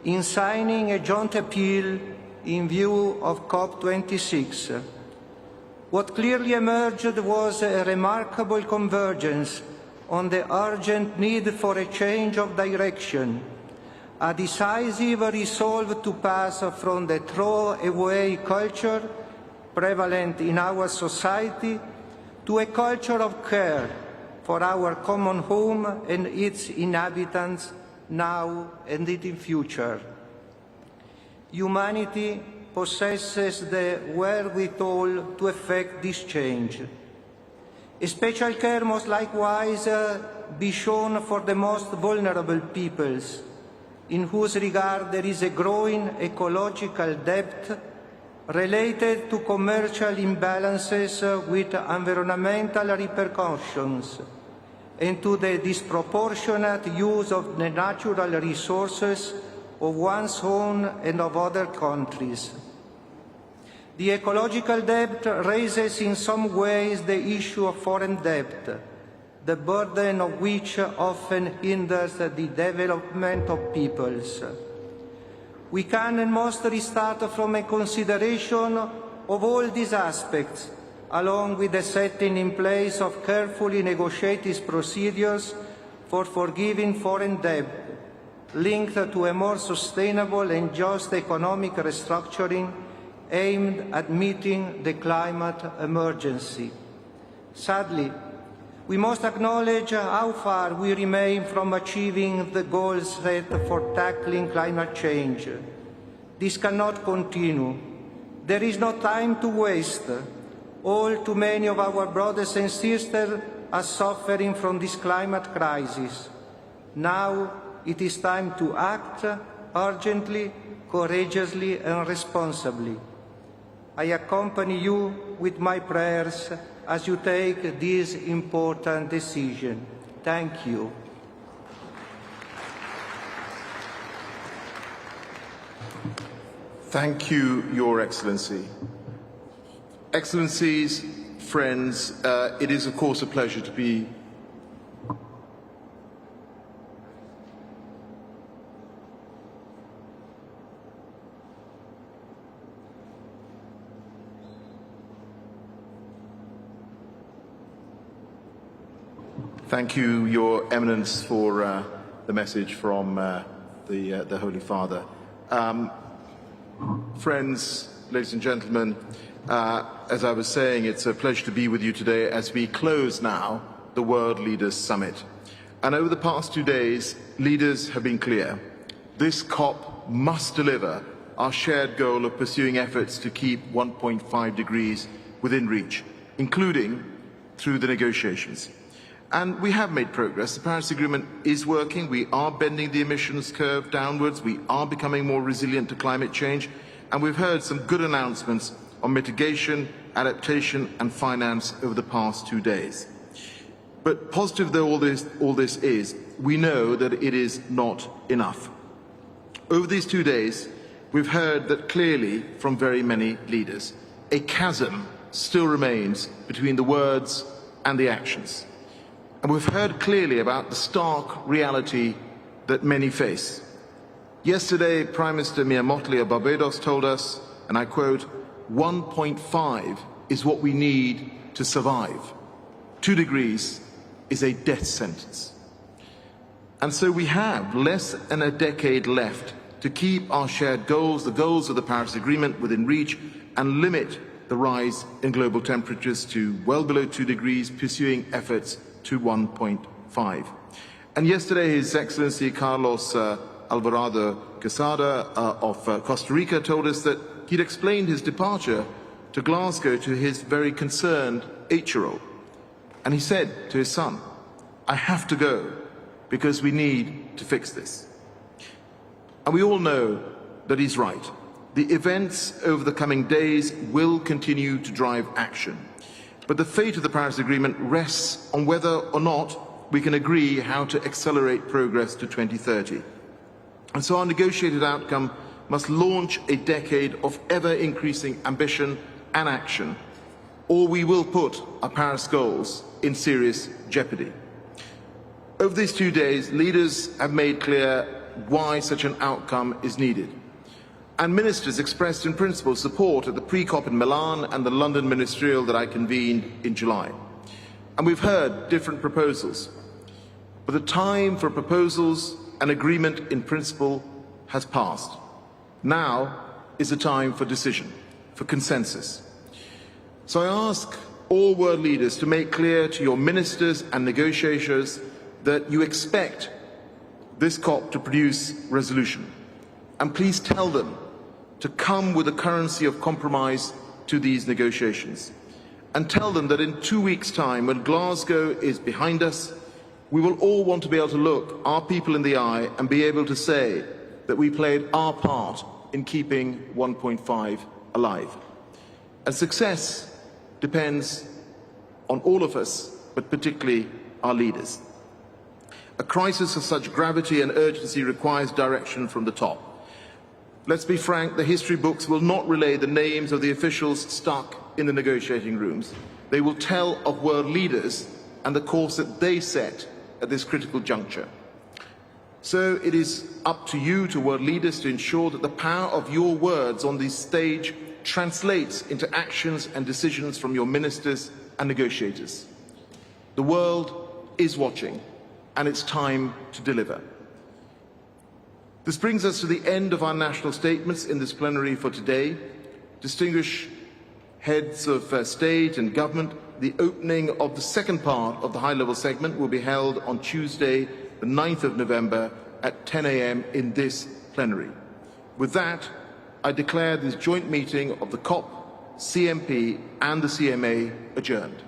in signing a joint appeal in view of COP26. What clearly emerged was a remarkable convergence on the urgent need for a change of direction, a decisive resolve to pass from the throw-away culture prevalent in our society to a culture of care for our common home and its inhabitants now and in the future. Humanity possesses the wherewithal to effect this change. Special care must likewise be shown for the most vulnerable peoples, in whose regard there is a growing ecological debt related to commercial imbalances with environmental repercussions and to the disproportionate use of the natural resources of one's own and of other countries. The ecological debt raises in some ways the issue of foreign debt, the burden of which often hinders the development of peoples. We can and must restart from a consideration of all these aspects, along with the setting in place of carefully negotiated procedures for forgiving foreign debt, linked to a more sustainable and just economic restructuring aimed at meeting the climate emergency. Sadly, we must acknowledge how far we remain from achieving the goals set for tackling climate change. This cannot continue. There is no time to waste. All too many of our brothers and sisters are suffering from this climate crisis. Now it is time to act urgently, courageously and responsibly. I accompany you with my prayers as you take this important decision. Thank you. Thank you, Your Excellency. Excellencies, friends, it is of course a pleasure to be Thank you, Your Eminence, for the message from the Holy Father. Friends, ladies and gentlemen, as I was saying, it's a pleasure to be with you today as we close now the World Leaders Summit. And over the past 2 days, leaders have been clear. This COP must deliver our shared goal of pursuing efforts to keep 1.5 degrees within reach, including through the negotiations. And we have made progress. The Paris Agreement is working. We are bending the emissions curve downwards. We are becoming more resilient to climate change. And we've heard some good announcements on mitigation, adaptation and finance over the past 2 days. But positive though all this is, we know that it is not enough. Over these 2 days, we've heard that clearly from very many leaders. a chasm still remains between the words and the actions. And we've heard clearly about the stark reality that many face. Yesterday, Prime Minister Mia Mottley of Barbados told us, and I quote, 1.5 is what we need to survive. 2 degrees is a death sentence. And so we have less than a decade left to keep our shared goals, the goals of the Paris Agreement, within reach and limit the rise in global temperatures to well below 2 degrees, pursuing efforts to 1.5. And yesterday, His Excellency Carlos Alvarado Quesada of Costa Rica told us that he'd explained his departure to Glasgow to his very concerned 8-year-old. And he said to his son, "I have to go because we need to fix this." And we all know that he's right. The events over the coming days will continue to drive action. But the fate of the Paris Agreement rests on whether or not we can agree how to accelerate progress to 2030. And so our negotiated outcome must launch a decade of ever-increasing ambition and action, or we will put our Paris goals in serious jeopardy. Over these 2 days, leaders have made clear why such an outcome is needed. And ministers expressed in principle support at the pre-COP in Milan and the London ministerial that I convened in July. And we've heard different proposals. But the time for proposals and agreement in principle has passed. Now is the time for decision, for consensus. So I ask all world leaders to make clear to your ministers and negotiators that you expect this COP to produce resolution. And please tell them to come with a currency of compromise to these negotiations. And tell them that in 2 weeks' time, when Glasgow is behind us, we will all want to be able to look our people in the eye and be able to say that we played our part in keeping 1.5 alive. And success depends on all of us, but particularly our leaders. A crisis of such gravity and urgency requires direction from the top. Let's be frank, the history books will not relay the names of the officials stuck in the negotiating rooms. They will tell of world leaders and the course that they set at this critical juncture. So it is up to you, to world leaders, to ensure that the power of your words on this stage translates into actions and decisions from your ministers and negotiators. The world is watching, and it's time to deliver. This brings us to the end of our national statements in this plenary for today. Distinguished heads of state and government, the opening of the second part of the high-level segment will be held on Tuesday, the 9th of November at 10 a.m. in this plenary. With that, I declare this joint meeting of the COP, CMP and the CMA adjourned.